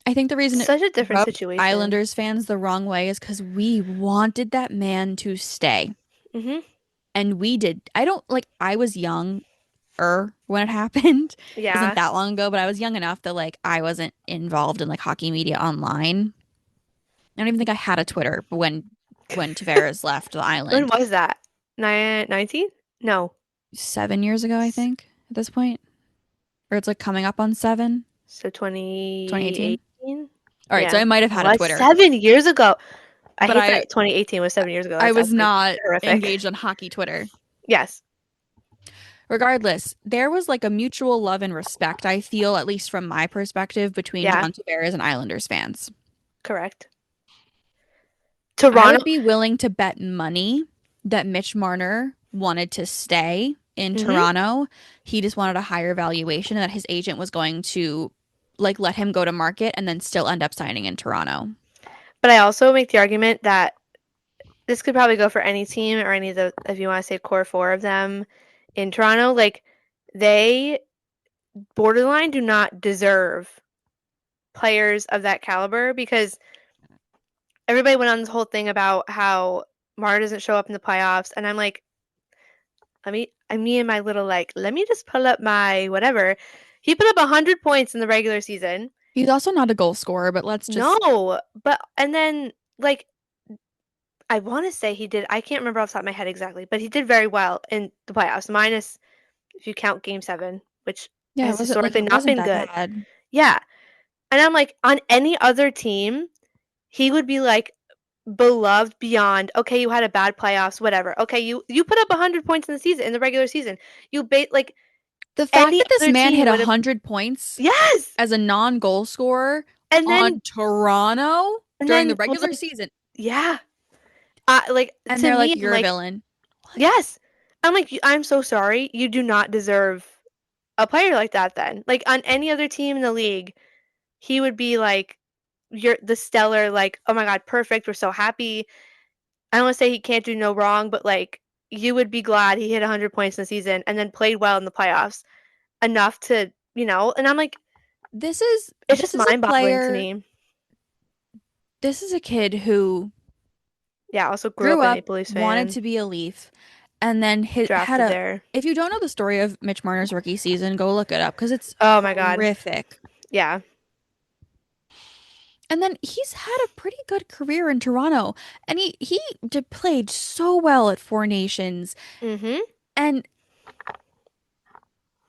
I think the reason it such a different rubbed situation. Islanders fans the wrong way is because we wanted that man to stay. Mhm. And we did. I don't like, I was younger when it happened. It wasn't Yeah. that long ago, but I was young enough that like I wasn't involved in like hockey media online. I don't even think I had a Twitter when Tavares left the When island. was that? 19? No. 7 years ago, I think, at this point. Or it's like coming up on 7, So 2018. 2018? All right, so Yeah. I might have had a What? Twitter, 7 years ago. I but hate I that 2018 was 7 years ago. I That's was absolutely not horrific. engaged on hockey Twitter. Yes. Regardless, there was like a mutual love and respect, I feel, at least from my perspective, between Yeah. John Tavares and Islanders fans. Correct. I Toronto. would be willing to bet money that Mitch Marner wanted to stay in Hmm. Toronto. He just wanted a higher valuation and that his agent was going to like let him go to market and then still end up signing in Toronto. But I also make the argument that this could probably go for any team or any of the, if you want to say core four of them in Toronto. Like, they borderline do not deserve players of that caliber because everybody went on this whole thing about how Mara doesn't show up in the playoffs. And I'm like, me and my little like, let me just pull up my whatever. He put up 100 points in the regular season. He's also not a goal scorer, but let's just No, but and then like I want to say he did. I can't remember off the top of my head exactly, but he did very well in the playoffs. Minus if you count Game 7, which Yeah, it has wasn't like historically it not wasn't been that good. bad. Yeah. And I'm like, on any other team, he would be like beloved beyond, okay, you had a bad playoffs, whatever. Okay, you put up 100 points in the season, in the regular season. You like The fact any that this other man team hit would have. 100 points Yes. as a non-goal scorer And then on Toronto and during the then was regular like, season, yeah. Like and to they're me, like, I'm you're a like, villain. What? yes. I'm like, I'm so sorry. You do not deserve a player like that then. Like on any other team in the league, he would be like you're the stellar, like, oh my god, perfect. We're so happy. I don't want to say he can't do no wrong, but like you would be glad he hit 100 points in the season and then played well in the playoffs enough to, and I'm like, This is it's this just is a mind-boggling to player. me. This is a kid who Yeah, also grew grew up a up, Maple Leafs wanted fan, to be a Leaf, and then had drafted a. there. If you don't know the story of Mitch Marner's rookie season, go look it up because it's Oh my god. horrific. Yeah. And then he's had a pretty good career in Toronto, and he played so well at Four Nations, Mhm. and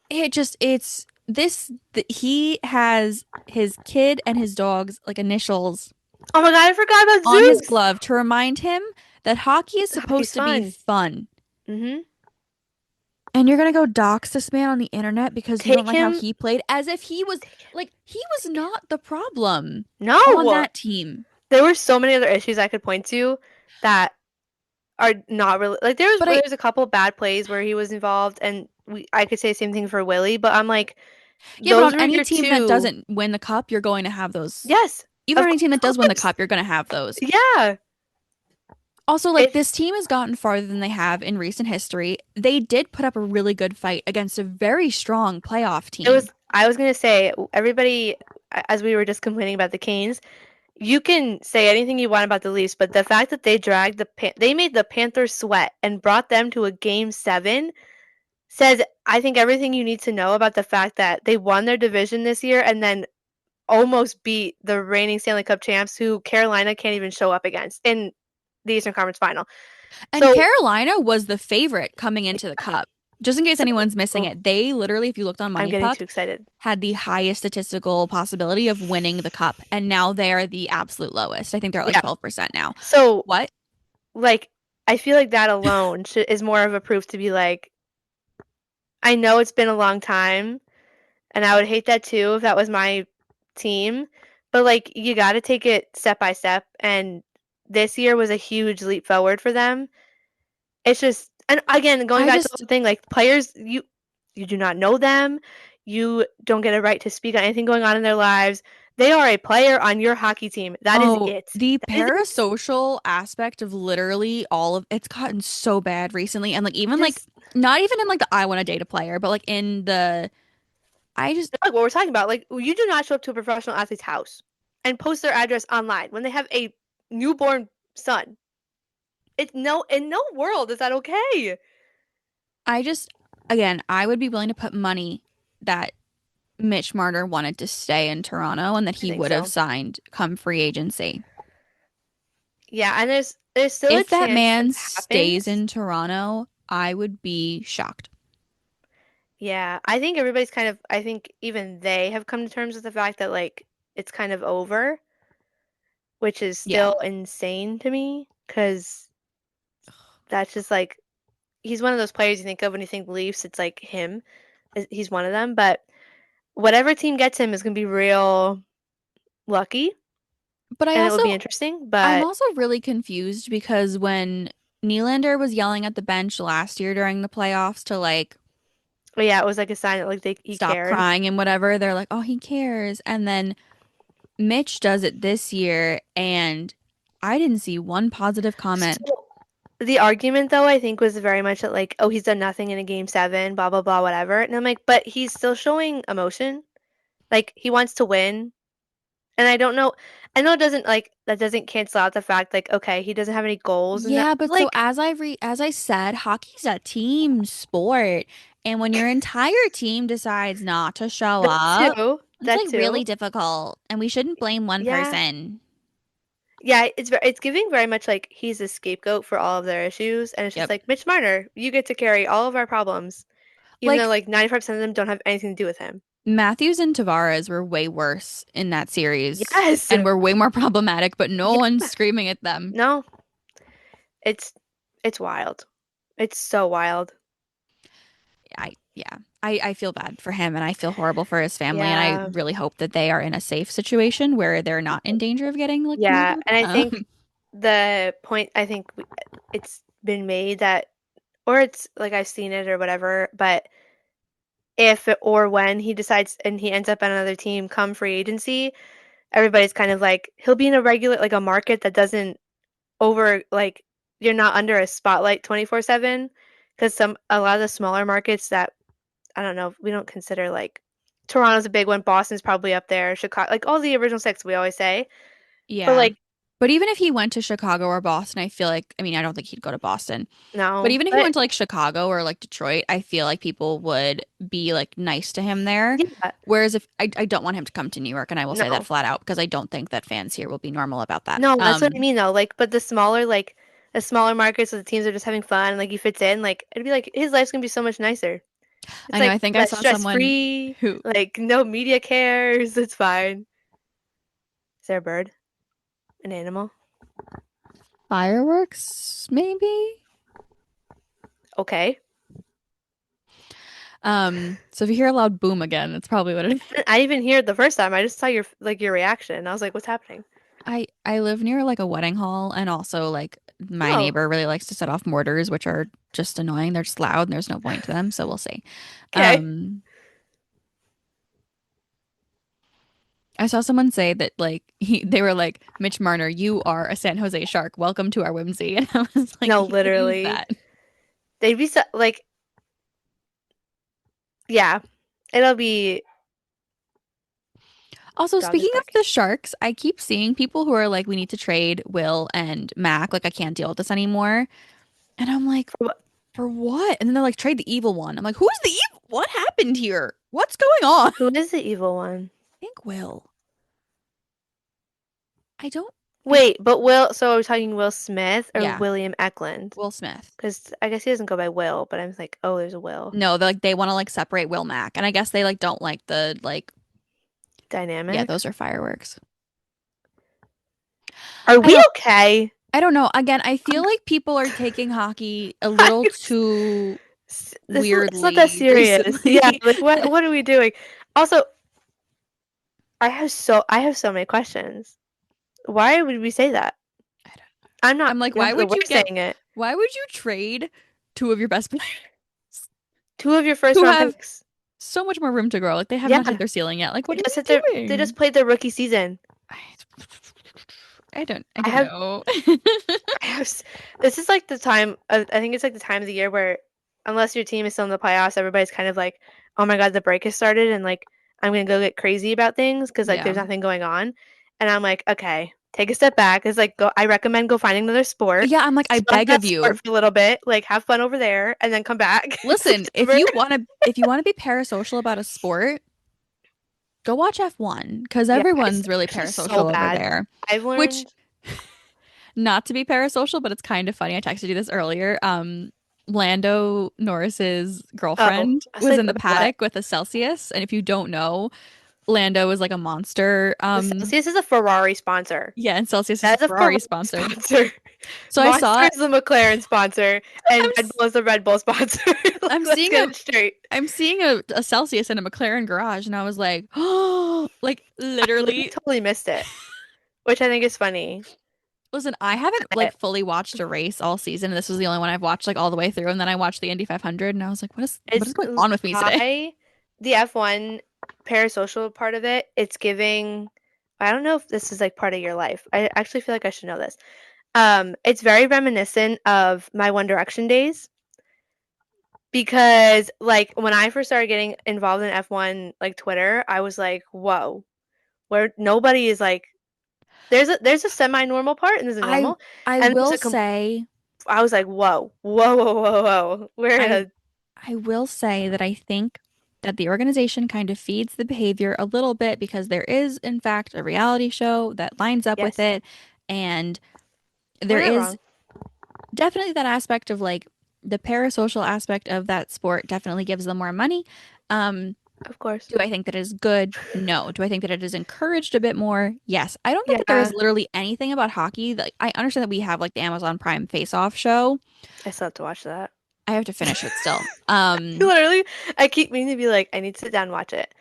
it's this he has his kid and his dog's like initials Oh my god, I forgot about on his Zeus. glove to remind him that hockey is supposed Hockey's to be fun. fun. Mhm. And you're gonna go dox this man on the internet because you don't Take like how him. he played, as if he was Take him. like he was not the problem on No. that team. There were so many other issues I could point to that are not really like But there's a couple bad plays where he was involved and I could say the same thing for Willie, but I'm like yeah, but those on were any your team that two. doesn't win the cup, you're going to have those. Yes. Even Of on any team that does win the course. cup, you're going to have those. Yeah. Also, like If this team has gotten farther than they have in recent history. They did put up a really good fight against a very strong playoff it team. was I was going to say everybody as we were just complaining about the Canes, you can say anything you want about the Leafs, but the fact that they made the Panthers sweat and brought them to a game 7 says I think everything you need to know about the fact that they won their division this year and then almost beat the reigning Stanley Cup champs who Carolina can't even show up against in the Eastern Conference Final. And So, Carolina was the favorite coming into the cup. Just in case so anyone's missing oh, it, they literally, if you looked on I'm Money getting Puck, too excited. had the highest statistical possibility of winning the cup. And now they're the absolute lowest. I think they're at like Yeah. 12% now. So, What? like, I feel like that alone is more of a proof to be like, I know it's been a long time, and I would hate that too if that was my team, but like, you got to take it step by step. And this year was a huge leap forward for them. It's just and again, going I back to the just, whole thing, like players, you do not know them. You don't get a right to speak on anything going on in their lives. They are a player on your hockey team. That is oh, it. the That is it. parasocial aspect of literally all of it's gotten so bad recently. And like, It even like, just not even in like the I want to date a player, but like in the, I just, like what we're talking about. Like you do not show up to a professional athlete's house and post their address online when they have a newborn son. It's no in no world is that okay. I just, again, I would be willing to put money that Mitch Marner wanted to stay in Toronto and that I he think would have so. signed come free agency. Yeah, and there's still a If that chance that man stays happens. in Toronto, I would be shocked. Yeah, I think everybody's kind of I think even they have come to terms with the fact that like it's kind of over, which is Yeah. still insane to me because that's just like he's one of those players you think of when you think Leafs, it's like him. He's one of them, but whatever team gets him is going to be real lucky But and it will be interesting, I'm but also really confused because when Nylander was yelling at the bench last year during the playoffs to like yeah, it was like a sign that like he stop cared. crying and whatever, they're like, oh, he cares. And then Mitch does it this year, and I didn't see one positive comment. So the argument though I think was very much that like oh he's done nothing in a game 7, blah blah blah whatever. And I'm like but he's still showing emotion. Like he wants to win. And I know it doesn't like that doesn't cancel out the fact like okay, he doesn't have any goals and that Yeah, but so like as I said, hockey's a team sport. And when your entire team decides not to show that up, too, it's that like too. really difficult. And we shouldn't blame one Yeah. person. Yeah, it's giving very much like he's a scapegoat for all of their issues and it's just Yep. like Mitch Marner, you get to carry all of our problems. even though Like like 95% of them don't have anything to do with him. Matthews and Tavares were way worse in that series Yes. and were way more problematic, but no one's Yeah. screaming at them. No, it's it's wild. It's so wild. Yeah. I feel bad for him and I feel horrible for his family and I Yeah. really hope that they are in a safe situation where they're not in danger of getting like Yeah, murdered. and I think the point I think it's been made that or it's like I've seen it or whatever, but if or when he decides and he ends up on another team come free agency, everybody's kind of like he'll be in a regular like a market that doesn't over like you're not under a spotlight 24/7 because some a lot of the smaller markets that I don't know, we don't consider like Toronto's a big one, Boston's probably up there, Chicago, like all the original six we always say. But Yeah. like But even if he went to Chicago or Boston, I feel like, I mean, I don't think he'd go to Boston. But no, even if he but went to like Chicago or like Detroit, I feel like people would be like nice to him there. yeah, Whereas if I don't want him to come to New York, and I will say that no. flat out because I don't think that fans here will be normal about that. No, that's what I mean though. Like, but the smaller markets where the teams are just having fun, like he fits in, like it'd be like his life's gonna be so much nicer. It's I know, like I think I less saw stress someone free, who like no media cares. It's fine. Is there a bird? An animal? fireworks, maybe. Okay. So if you hear a loud boom again, that's probably what it is. I didn't even hear it the first time. I just saw your reaction. I was like, what's happening? I live near like a wedding hall, and also like my Oh, neighbor really likes to set off mortars, which are just annoying. They're just loud and there's no point to them, so we'll see. okay. Um, I saw someone say that like they were like, Mitch Marner, you are a San Jose Shark. Welcome to our whimsy. And I was like, No, you could use literally. that. They'd be so like, yeah, it'll be Also, dog is speaking of barking. the Sharks, I keep seeing people who are like, we need to trade Will and Mac. Like, I can't deal with this anymore. And I'm like, For what? for what? And then they're like, trade the evil one. I'm like, who's the evil? What happened here? What's going on? I Who is the evil one? think Will. I don't, I, Wait, but Will, so are we talking Will Smith or yeah, William Eklund? Will Smith. Because I guess he doesn't go by Will, but I'm like, oh, there's a Will No, they're like, they want to like separate Will Mac. And I guess they like don't like the like, yeah, dynamic. those are fireworks. Are I we don't, okay? I don't know. Again, I feel like people are taking hockey a I'm little too it's not that weirdly serious. Yeah, recently. like what are we doing? Also, I have so many questions. Why would we say that? I don't, I'm not I'm like, we're saying it. why would you trade two of your best players Two of your first who round have picks. so much more room to grow? Like they have Yeah, not hit their ceiling yet. Like, what are they we just doing? played their rookie season. I, I I don't have know. I have this is like the time I think it's like the time of the year where unless your team is still in the playoffs, everybody's kind of like, "Oh my God, the break has started," and like I'm gonna go get crazy about things because like Yeah. there's nothing going on, and I'm like, okay, take a step back. It's like go. I recommend go find another sport, Yeah, I'm like, I stop beg of that sport you. for a little bit, like have fun over there, and then come back in Listen, September. if you want to be parasocial about a sport, go watch F1 because Yeah, it's everyone's really actually so parasocial over bad. there. I've Which learned. not to be parasocial, but it's kind of funny. I texted you this earlier. Lando Norris's Oh, girlfriend I was was like, in the what? paddock with a Celsius, and if you don't know, Lando is like a monster. The Celsius is a Ferrari sponsor. Yeah, and Celsius is a That is a Ferrari Ferrari sponsor. sponsor. So I Monster saw is the McLaren sponsor, I'm and Red s- Bull is the Red Bull sponsor. I'm Like, let's seeing get it straight. I'm seeing a Celsius in a McLaren garage, and I was like, oh, like I literally literally. totally missed it, which I think is funny. Listen, I haven't like But fully watched a race all season. This was the only one I've watched like all the way through, and then I watched the Indy 500, and I was like, what is it's going on with me today? the F1 parasocial part of it. It's giving. I don't know if this is like part of your life. I actually feel like I should know this. It's very reminiscent of my One Direction days because like when I first started getting involved in F1 like Twitter, I was like, whoa, where nobody is like there's a semi-normal part and there's a I normal I and there's will a say I was like, whoa, whoa, whoa, whoa, whoa. We're in I a I will say that I think that the organization kind of feeds the behavior a little bit because there is in fact a reality show that lines up with yes, it, and we're there not is wrong. definitely that aspect of like the parasocial aspect of that sport definitely gives them more money. Um, Of course. do I think that is good? No. Do I think that it is encouraged a bit more? Yes. I don't think that there is Yeah, literally anything about hockey that I understand that we have like the Amazon Prime Face Off show. I still have to watch that. I have to finish it still. Literally, I keep meaning to be like, I need to sit down and watch it,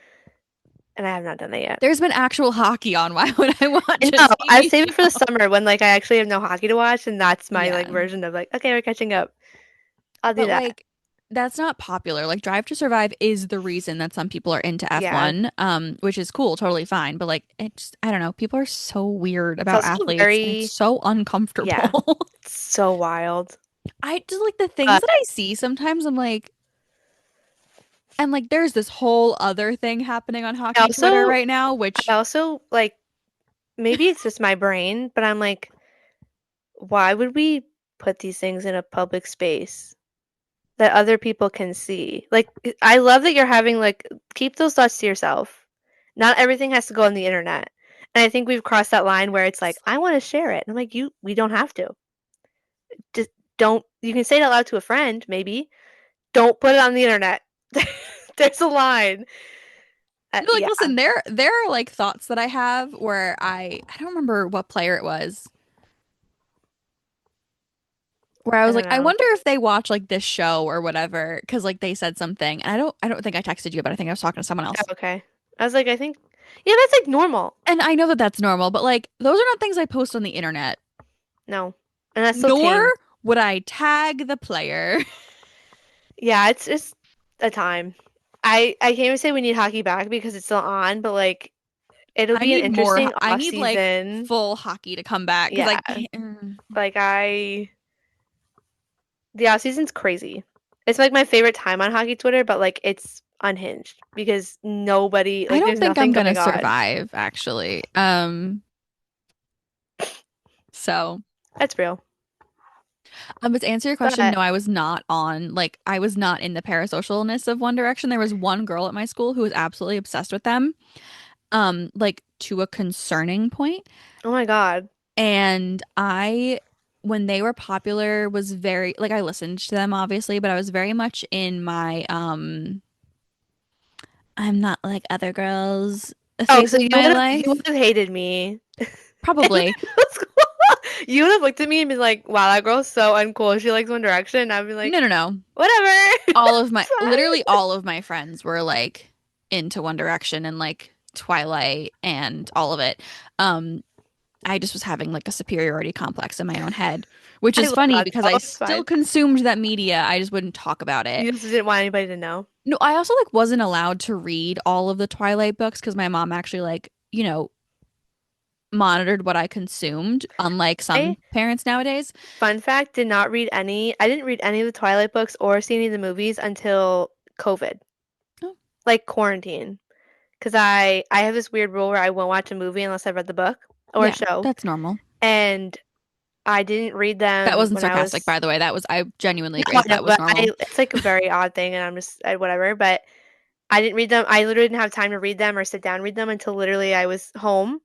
and I have not done that yet. There's been actual hockey on. Why would I watch I a know. I TV save it for the show? summer when like I actually have no hockey to watch, and that's my like Yeah. version of like, okay, we're catching up. I'll do But that. like that's not popular. Like Drive to Survive is the reason that some people are into Yeah. F1, which is cool, totally fine. But like it's I don't know, people are so weird It's about also athletes and it's very, so yeah, uncomfortable. it's so wild. I just like the things But that I see sometimes I'm like and like there's this whole other thing happening on I hockey Twitter also, right now, I which also like maybe it's just my brain, but I'm like, why would we put these things in a public space that other people can see? Like, I love that you're having like keep those thoughts to yourself. Not everything has to go on the internet. And I think we've crossed that line where it's like, I want to share it. And I'm like, we don't have to. Just don't. You can say it out loud to a friend, maybe. Don't put it on the internet. There's a line. no, like Yeah. listen, there are like thoughts that I have where I don't remember what player it was. Where I I was don't like, I know. wonder if they watch like this show or whatever, because like they said something. And I don't think I texted you, but I think I was talking to someone Oh, else. okay. I was like, I think, yeah, that's like normal. And I know that that's normal, but like those are not things I post on the internet. No. And that's so Nor tame. would I tag the player. Yeah, it's a time. I can't even say we need hockey back because it's still on, but like it'll I be an need more. interesting I off need like season. full hockey to come back because I Yeah. can't. Like the off season's crazy. It's like my favorite time on hockey Twitter, but like it's unhinged because nobody I like don't there's think I'm nothing gonna going on. survive actually. So That's real. but to answer your question, no, But I was not on like I was not in the parasocialness of One Direction. There was one girl at my school who was absolutely obsessed with them, like to a concerning point. oh my God. And I, when they were popular, was very like I listened to them obviously, but I was very much in my I'm not like other girls Oh, phase so of my you would life. have hated me in Probably. middle school. You would have looked at me and been like, "Wow, that girl's so uncool. She likes One Direction." And I'd be No, like, no, no. "Whatever, All of my it's literally fine." all of my friends were like into One Direction and like Twilight and all of it. Um, I just was having like a superiority complex in my own head, which I is love funny that because though. I It's still fine. consumed that media. I just wouldn't talk about it. You just didn't want anybody to know. No, I also like wasn't allowed to read all of the Twilight books because my mom actually like, monitored what I consumed, unlike I some parents nowadays. fun fact, did not read any. I didn't read any of the Twilight books or see any of the movies until COVID, Oh, like quarantine. Because I have this weird rule where I won't watch a movie unless I've read the book or a yeah, show, that's normal. and I didn't read That them wasn't when I sarcastic, was by the way. That was I genuinely no, agree I that know, that was but normal. it's like a very odd thing, and I'm just whatever. But I didn't read them. I literally didn't have time to read them or sit down and read them until literally I was home,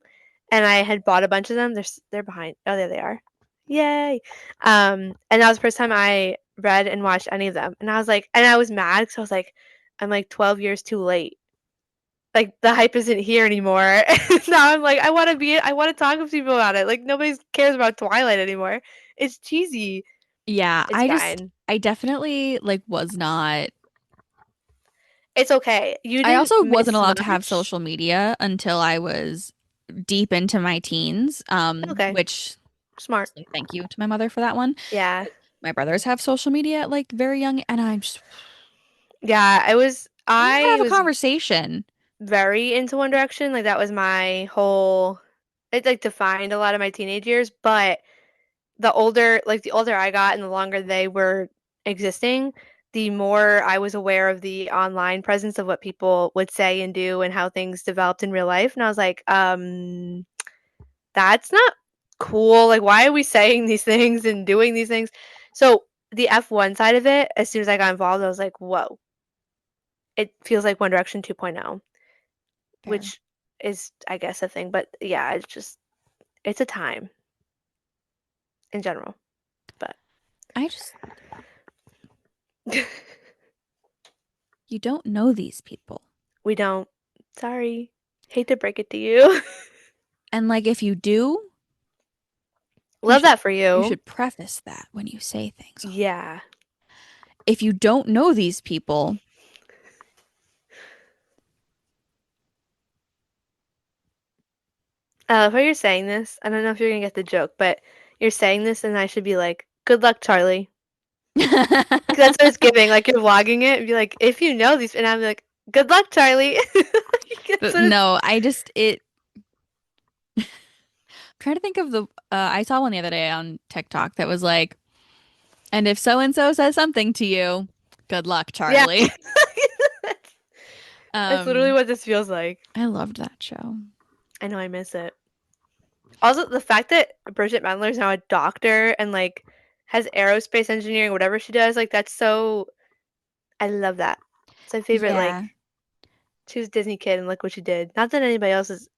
and I had bought a bunch of them. They're behind. Oh, there they are. Yay! And that was the first time I read and watched any of them, and I was like, and I was mad because I was like, I'm like 12 years too late. Like the hype isn't here anymore. Now I'm like, I want to talk to people about it. Like nobody cares about Twilight anymore. It's cheesy. Yeah, It's fine. I definitely like was not. It's okay. You I didn't also wasn't miss allowed to have much. social media until I was deep into my teens, Okay, which smart. honestly, thank you to my mother for that one. Yeah. My brothers have social media at like very young, and I'm just Yeah, we don't even I have a was conversation. very into One Direction. Like that was my whole it like defined a lot of my teenage years, but the older I got and the longer they were existing, the more I was aware of the online presence of what people would say and do and how things developed in real life. And I was like, that's not cool. Like, why are we saying these things and doing these things? So the F1 side of it, as soon as I got involved, I was like, whoa, it feels like One Direction 2.0, Fair. which is, I guess, a thing. But yeah, it's a time in general. But I just You don't know these people. We don't. Sorry. Hate to break it to you. And like if you do, you Love should that for you you. should preface that when you say things online. Yeah. If you don't know these people, If you're saying this, I don't know if you're gonna get the joke, but you're saying this and I should be like, good luck, Charlie. 'Cause that's what it's giving. Like you're vlogging it and be like, if you know these, and I'm like, good luck, Charlie. That's but what it's, no, I just it I'm trying to think of the I saw one the other day on TikTok that was like, and if so and so says something to you, good luck, yeah. Charlie. That's, that's literally Um, what this feels like. I loved that show. I know I miss it. Also, the fact that Bridget Mendler is now a doctor and like has aerospace engineering, whatever she does, like that's so. I love that. It's my favorite. Like Yeah. she was a Disney kid and look what she did. Not that anybody else is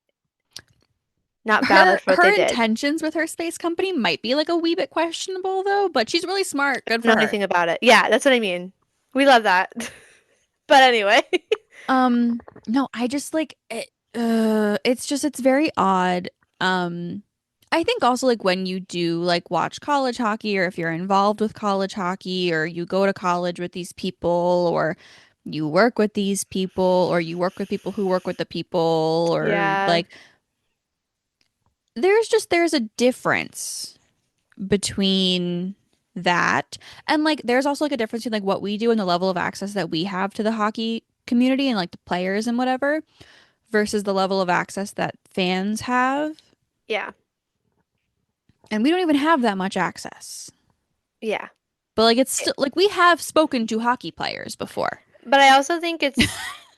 not valid Her for what her they did. intentions with her space company might be like a wee bit questionable though, but she's really smart. Good Know for her. anything about it. Yeah, that's what I mean. We love that. But anyway. No, I just like it, it's just it's very odd. I think also like when you do like watch college hockey or if you're involved with college hockey or you go to college with these people or you work with these people or you work with people who work with the people or Yeah. like there's a difference between that and like there's also like a difference in like what we do and the level of access that we have to the hockey community and like the players and whatever versus the level of access that fans have. Yeah. And we don't even have that much access. Yeah. But like it's still like we have spoken to hockey players before. But I also think it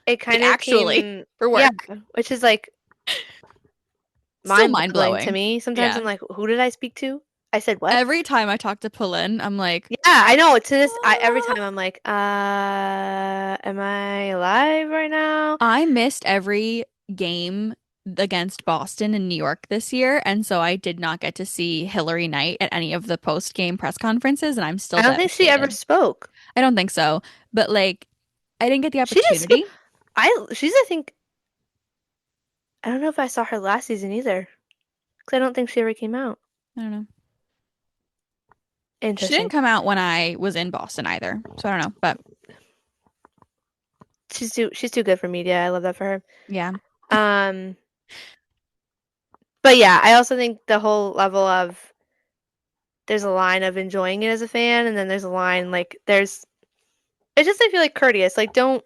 Like kind of actually came for yeah, work. which is like Still mind mind-boggling to blowing. me. Sometimes Yeah. I'm like, who did I speak to? I said what? Every time I talk to Pullen, I'm like, Yeah, I know. To this, every "Ah." time I'm like, am I alive right now? I missed every game against Boston and New York this year, and so I did not get to see Hillary Knight at any of the post-game press conferences, and I'm I still don't think she ever devastated. spoke. I don't think so, but like I didn't get the She just, opportunity. she's, I think, I don't know if I saw her last season either, because I don't think she ever came out. I don't know. She didn't Interesting. come out when I was in Boston either, so I don't know, but She's too good for media. I love that for her. yeah. Um, but yeah, I also think the whole level of there's a line of enjoying it as a fan, and then there's a line like there's it's just I feel like courteous. Like don't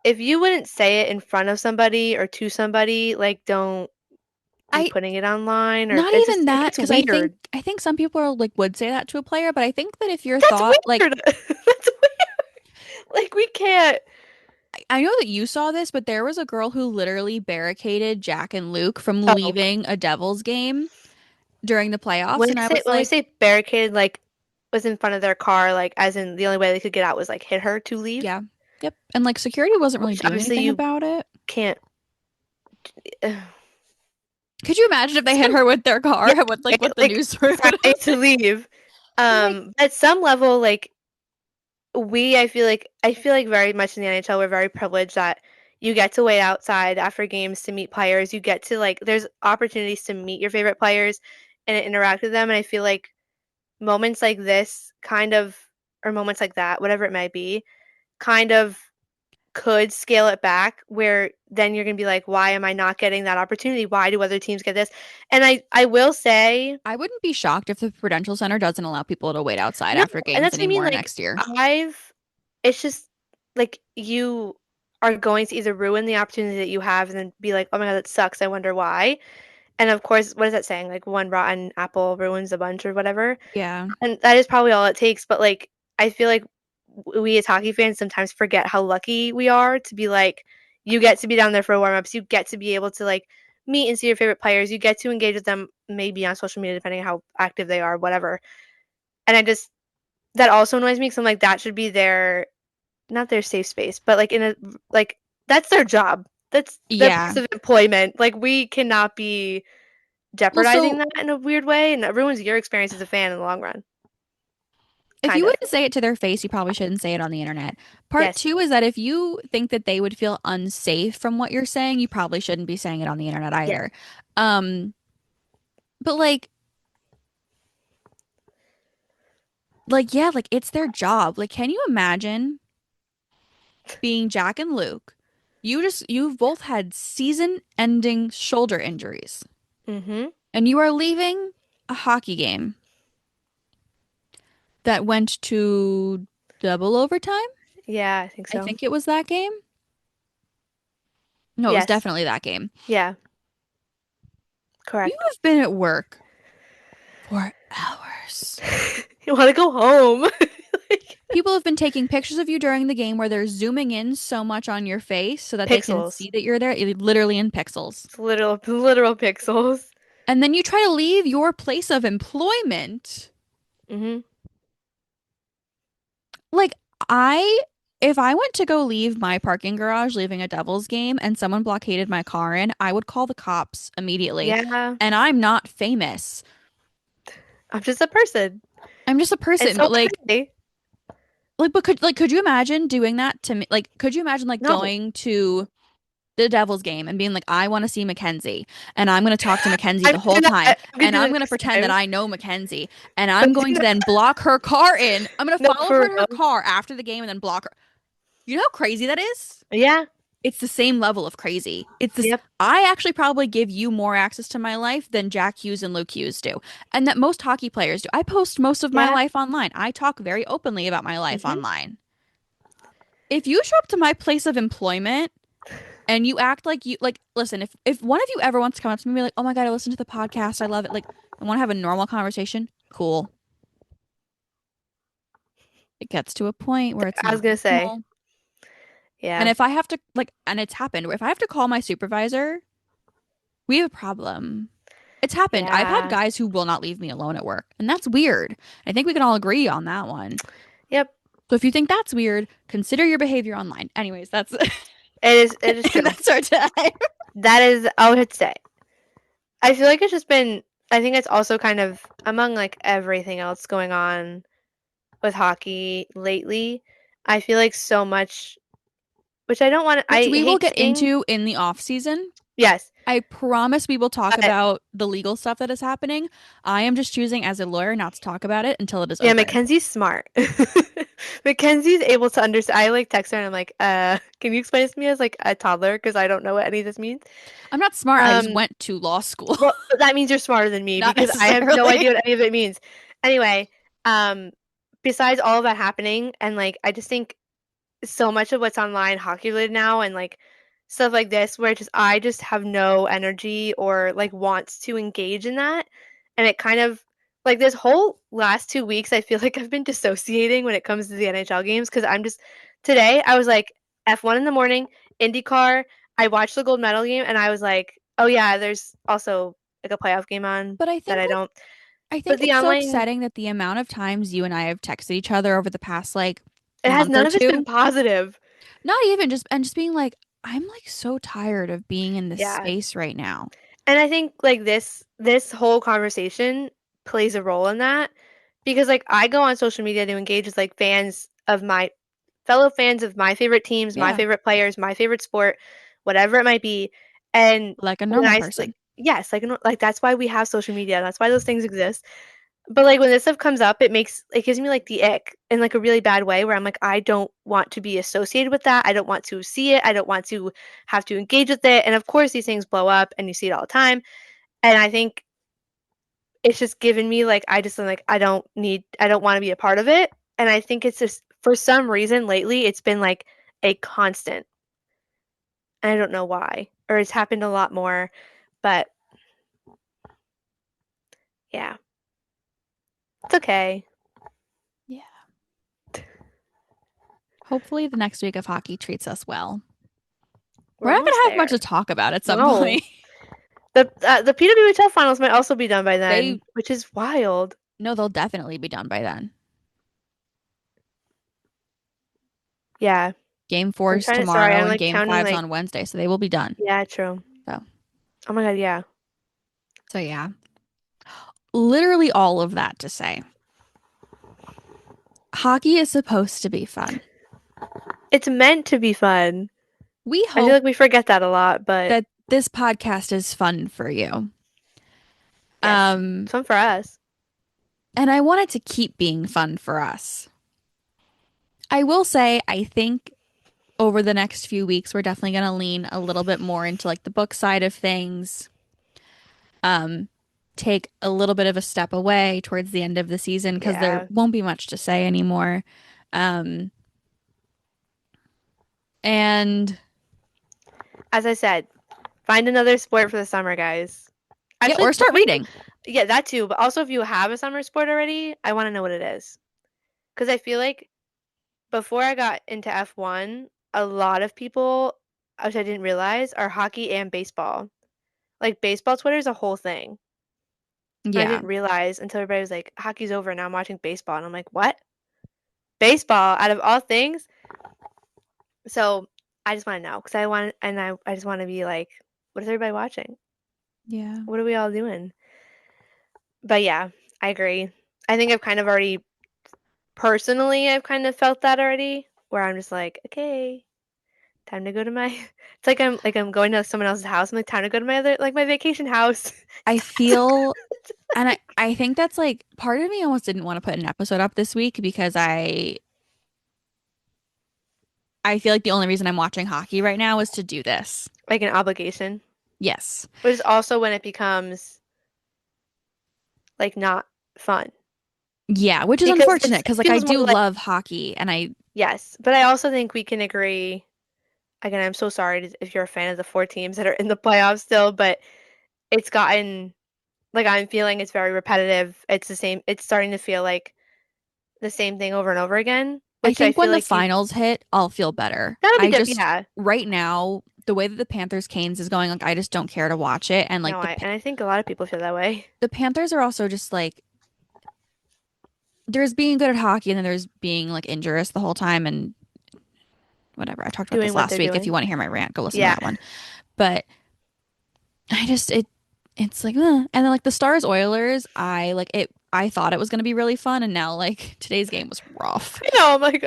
if you wouldn't say it in front of somebody or to somebody, like don't be I putting it online or Not it's even just it that gets because I think weird. I think some people are like would say that to a player, but I think that if your That's thought like weird. That's weird. Like we can't. I know that you saw this, but there was a girl who literally barricaded Jack and Luke from Oh, leaving a Devils game during the playoffs, and I was when we like, say barricaded, like was in front of their car, like as in the only way they could get out was like hit her to leave, yeah, yep. And like security wasn't really which doing obviously anything you about it. can't. Could you imagine if they hit Some her with their car yeah, and what the like news story would trying have to been? leave. Be like, At some level, like I feel like very much in the NHL we're very privileged that you get to wait outside after games to meet players. You get to like there's opportunities to meet your favorite players and interact with them. And I feel like moments like this kind of or moments like that, whatever it might be, kind of could scale it back where then you're gonna be like, why am I not getting that opportunity? Why do other teams get this? And I will say I wouldn't be shocked if the Prudential Center doesn't allow people to wait outside no, after and games that's what I mean. anymore Like next year. I've, it's just like you are going to either ruin the opportunity that you have and then be like, oh my God, that sucks. I wonder why. And of course, what is that saying? Like one rotten apple ruins a bunch or whatever. Yeah. And that is probably all it takes. But like, I feel like we as hockey fans sometimes forget how lucky we are to be like, you get to be down there for warm ups. You get to be able to like meet and see your favorite players. You get to engage with them maybe on social media, depending on how active they are, whatever. And I just, that also annoys me because I'm like, that should be their, not their safe space, but like in a, like, that's their job. That's their place Yeah. of employment. Like, we cannot be Well, jeopardizing so that in a weird way and that ruins your experience as a fan in the long run. If kind you of. wouldn't say it to their face, you probably shouldn't say it on the internet. Part Yes. two is that if you think that they would feel unsafe from what you're saying, you probably shouldn't be saying it on the internet Yes. either. Um, but yeah, like it's their job. Like, can you imagine being Jack and Luke? You've both had season-ending shoulder injuries, Mm-hmm. and you are leaving a hockey game that went to double overtime. Yeah, I think I so. think it was that game. No, it was Yes. definitely that game. Yeah, You correct. have been at work for hours. You want to go home? Like, People have been taking pictures of you during the game where they're zooming in so much on your face so that they can pixels. see that you're there, literally in pixels. It's literal pixels. And then you try to leave your place of employment. Mm-hmm. Like, if I went to go leave my parking garage leaving a Devils game and someone blockaded my car in, I would call the cops immediately. Yeah, And I'm not famous. I'm just a person. I'm just a It's person, but okay. but could you imagine doing that to me? Like, could you imagine like No. going to the Devils game and being like, I want to see Mackenzie, and I'm going to talk to Mackenzie I'm the gonna whole do time, that. I'm gonna and do I'm that going to next pretend that time. I know Mackenzie, and No, I'm going to then block her car in. I'm going to no, follow for her to her real. car after the game and then block her. You know how crazy that is? Yeah. It's the same level of crazy. It's this. Yep. I actually probably give you more access to my life than Jack Hughes and Luke Hughes do, and that most hockey players do. I post most of my Yeah. life online. I talk very openly about my life Mm-hmm. online. If you show up to my place of employment and you act like you like listen, if one of you ever wants to come up to me and be like, "Oh my God, I listened to the podcast. I love it." Like, I want to have a normal conversation. Cool. It gets to a point where it's I was not gonna say. normal. And Yeah. if I have to and it's happened, if I have to call my supervisor, we have a problem. It's happened. I've had Yeah. guys who will not leave me alone at work, and that's weird. I think we can all agree on that one. Yep. So if you think that's weird, consider your behavior online. Anyways, that's It is and true. that's our time. That is all I would say. I feel like it's just been I think it's also kind of among like everything else going on with hockey lately. I feel like so much which I don't want to Which I we will hate get saying into in the off season. yes. I promise we will talk But about the legal stuff that is happening. I am just choosing as a lawyer not to talk about it until it is yeah, open. Mackenzie's smart. Mackenzie's able to understand. I like text her and I'm like, can you explain this to me as like a toddler because I don't know what any of this means. I'm not smart. I just Um, went to law school. well, that means you're smarter than me Not because I have no necessarily. idea what any of it means. Anyway, um, besides all of that happening, and like I just think so much of what's online hockey related now and like stuff like this where just I just have no energy or like wants to engage in that. And it kind of like this whole last 2 weeks, I feel like I've been dissociating when it comes to the NHL games because I'm just today I was like F1 in the morning, IndyCar. I watched the gold medal game and I was like, oh yeah, there's also like a playoff game on But I that think I don't. I But think the it's so online, upsetting that the amount of times you and I have texted each other over the past it has month or none of it's been two, positive. not even just being like, I'm like so tired of being in this Yeah. space right now. And I think like this whole conversation plays a role in that because like I go on social media to engage with like fans of my fellow fans of my favorite teams, my Yeah, favorite players, my favorite sport, whatever it might be. And like a when normal I person. like yes, like that's why we have social media. That's why those things exist. But like when this stuff comes up, it gives me like the ick in like a really bad way where I'm like I don't want to be associated with that. I don't want to see it. I don't want to have to engage with it. And of course these things blow up and you see it all the time. And I think it's just given me like I just am like I don't want to be a part of it. And I think it's just for some reason lately it's been like a constant. And I don't know why. Or it's happened a lot more. But yeah, it's okay. Yeah. Hopefully the next week of hockey treats us well. We're We're not gonna almost have much to there. talk about at some No. point. The PWHL finals might also be done by They then, which is wild. no, they'll definitely be done by then. Yeah. Game I'm four's trying to sorry, tomorrow I'm and like game counting five's like on Wednesday, so they will be done. yeah, true. So, Oh my god, yeah. so yeah, literally all of that to say. Hockey is supposed to be fun. It's meant to be fun. We I feel hope like we forget that a lot, but that this podcast is fun for you. yes, Um, it's fun for us. and I want it to keep being fun for us. I will say, I think over the next few weeks, we're definitely going to lean a little bit more into like the book side of things. Um, take a little bit of a step away towards the end of the season because there Yeah. won't be much to say anymore. Um, and As I said, find another sport for the summer, guys. yeah, Actually, or start reading. yeah, that too. But also, if you have a summer sport already, I want to know what it is. Because I feel like before I got into F1, a lot of people, which I didn't realize, are hockey and baseball. Like baseball Twitter is a whole thing. I Yeah. didn't realize until everybody was like, hockey's over, now I'm watching baseball. And I'm like, what? Baseball out of all things? So I just want to know because I just want to be like, what is everybody watching? Yeah. What are we all doing? But yeah, I agree. I think I've kind of already personally, I've kind of felt that already, where I'm just like, okay, time to go to my. It's like I'm going to someone else's house. I'm like, time to go to my other like my vacation house. I feel, and I think that's like part of me almost didn't want to put an episode up this week because I feel like the only reason I'm watching hockey right now is to do this. Like an obligation, Yes. but it's also when it becomes like not fun Yeah, which is because unfortunate because it like I feels more do like love hockey and I yes, but I also think we can agree. Again, I'm so sorry if you're a fan of the four teams that are in the playoffs still, but it's gotten like I'm feeling it's very repetitive. It's the same. It's starting to feel like the same thing over and over again, I which I think feel when the like you finals hit, I'll feel better. that'll be I just yeah. right now the way that the Panthers Canes is going, like I just don't care to watch it and like No, I think a lot of people feel that way. The Panthers are also just like there's being good at hockey and then there's being like injurious the whole time and whatever. I talked about this Doing what last they're week. If you doing. want to hear my rant, go listen to Yeah. that one. But I just it's like and then like the Stars Oilers, I like it I thought it was going to be really fun and now like today's game was rough. I know, I'm like,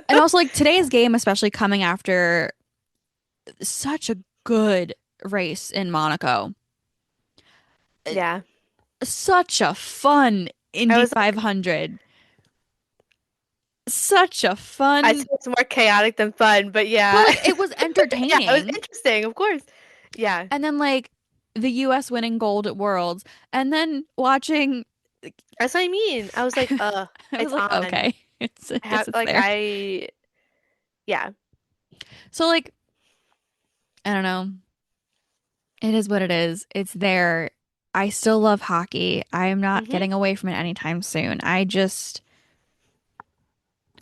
And also like today's game especially coming after such a good race in Monaco. Uh, yeah. Such a fun I Indy was like, 500. Such a I think fun, it's more chaotic than fun, but but yeah. like it was Yeah, it was entertaining. interesting, of course. Yeah. And then like the US winning gold at Worlds and then watching That's what I mean. I was like, I was it's like, on. okay, I I have guess it's like there. yeah. So like, I don't know. It is what it is. It's there. I still love hockey. I am not Hmm. getting away from it anytime soon. I just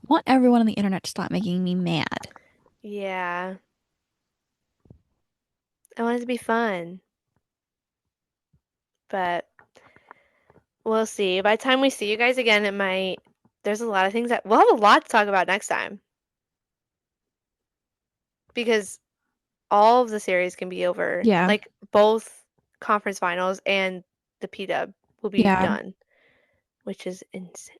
want everyone on the internet to stop making me mad. Yeah. I want it to be fun, but we'll see. By the time we see you guys again, it might there's a lot of things that we'll have a lot to talk about next time because all of the series can be over. Yeah. Like both conference finals and the P-Dub will be Yeah. done, which is insane.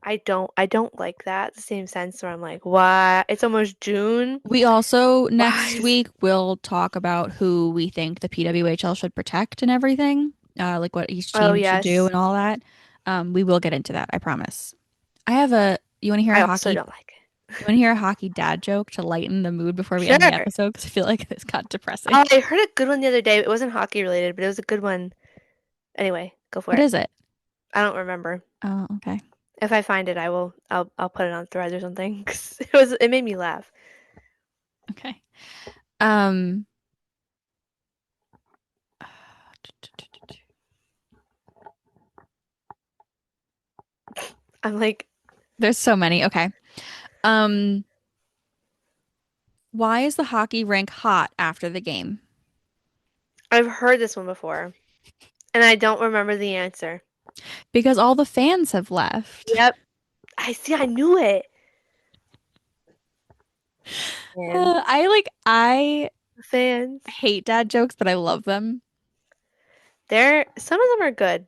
I don't like that the same sense where I'm like, what? It's almost June. We also Why next is week will talk about who we think the PWHL should protect and everything, like what each oh team should do yes. and all that. We will get into that, I promise. You want to hear I a also hockey, don't like it. you want to hear a hockey dad joke to lighten the mood before we end the Sure. episode? Because I feel like this got depressing. Oh, I heard a good one the other day. It wasn't hockey related, but it was a good one. Anyway, go for What it. is it? I don't remember. Oh, okay. If I find it, I'll put it on Threads or something 'cause it made me laugh. Okay. Um, I'm like, there's so many. Okay. Um, why is the hockey rink hot after the game? I've heard this one before, and I don't remember the answer. Because all the fans have left. Yep. I see. I knew it. Man, I fans. hate dad jokes, but I love them. Some of them are good.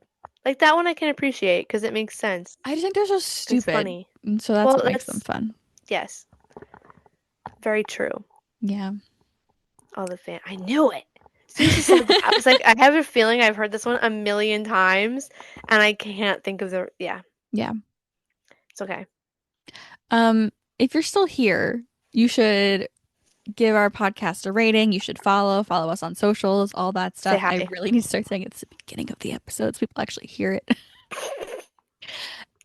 Like that one I can appreciate because it makes sense. I just think they're so It's stupid. funny. And so that's Well, what makes them that's fun. yes, very true. Yeah. All the fan. I knew it. As soon as you said that, I was like, I have a feeling I've heard this one a million times, and I can't think of the. Yeah, Yeah. it's okay. If you're still here, you should give our podcast a rating. You should follow us on socials, all that Say stuff. I hi. really need to start saying it at the beginning of the episodes. People actually hear it.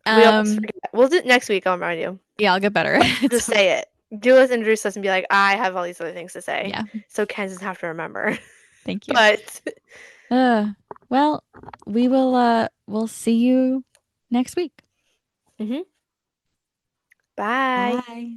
We always Um, forget. We'll do it next week. I'll remind you. yeah, I'll get better. Just So, say it. Do us, introduce us, and be like, I have all these other things to say. yeah, So Ken doesn't have to remember. thank you. But Uh, well, we'll see you next week. mhm. Bye. Bye.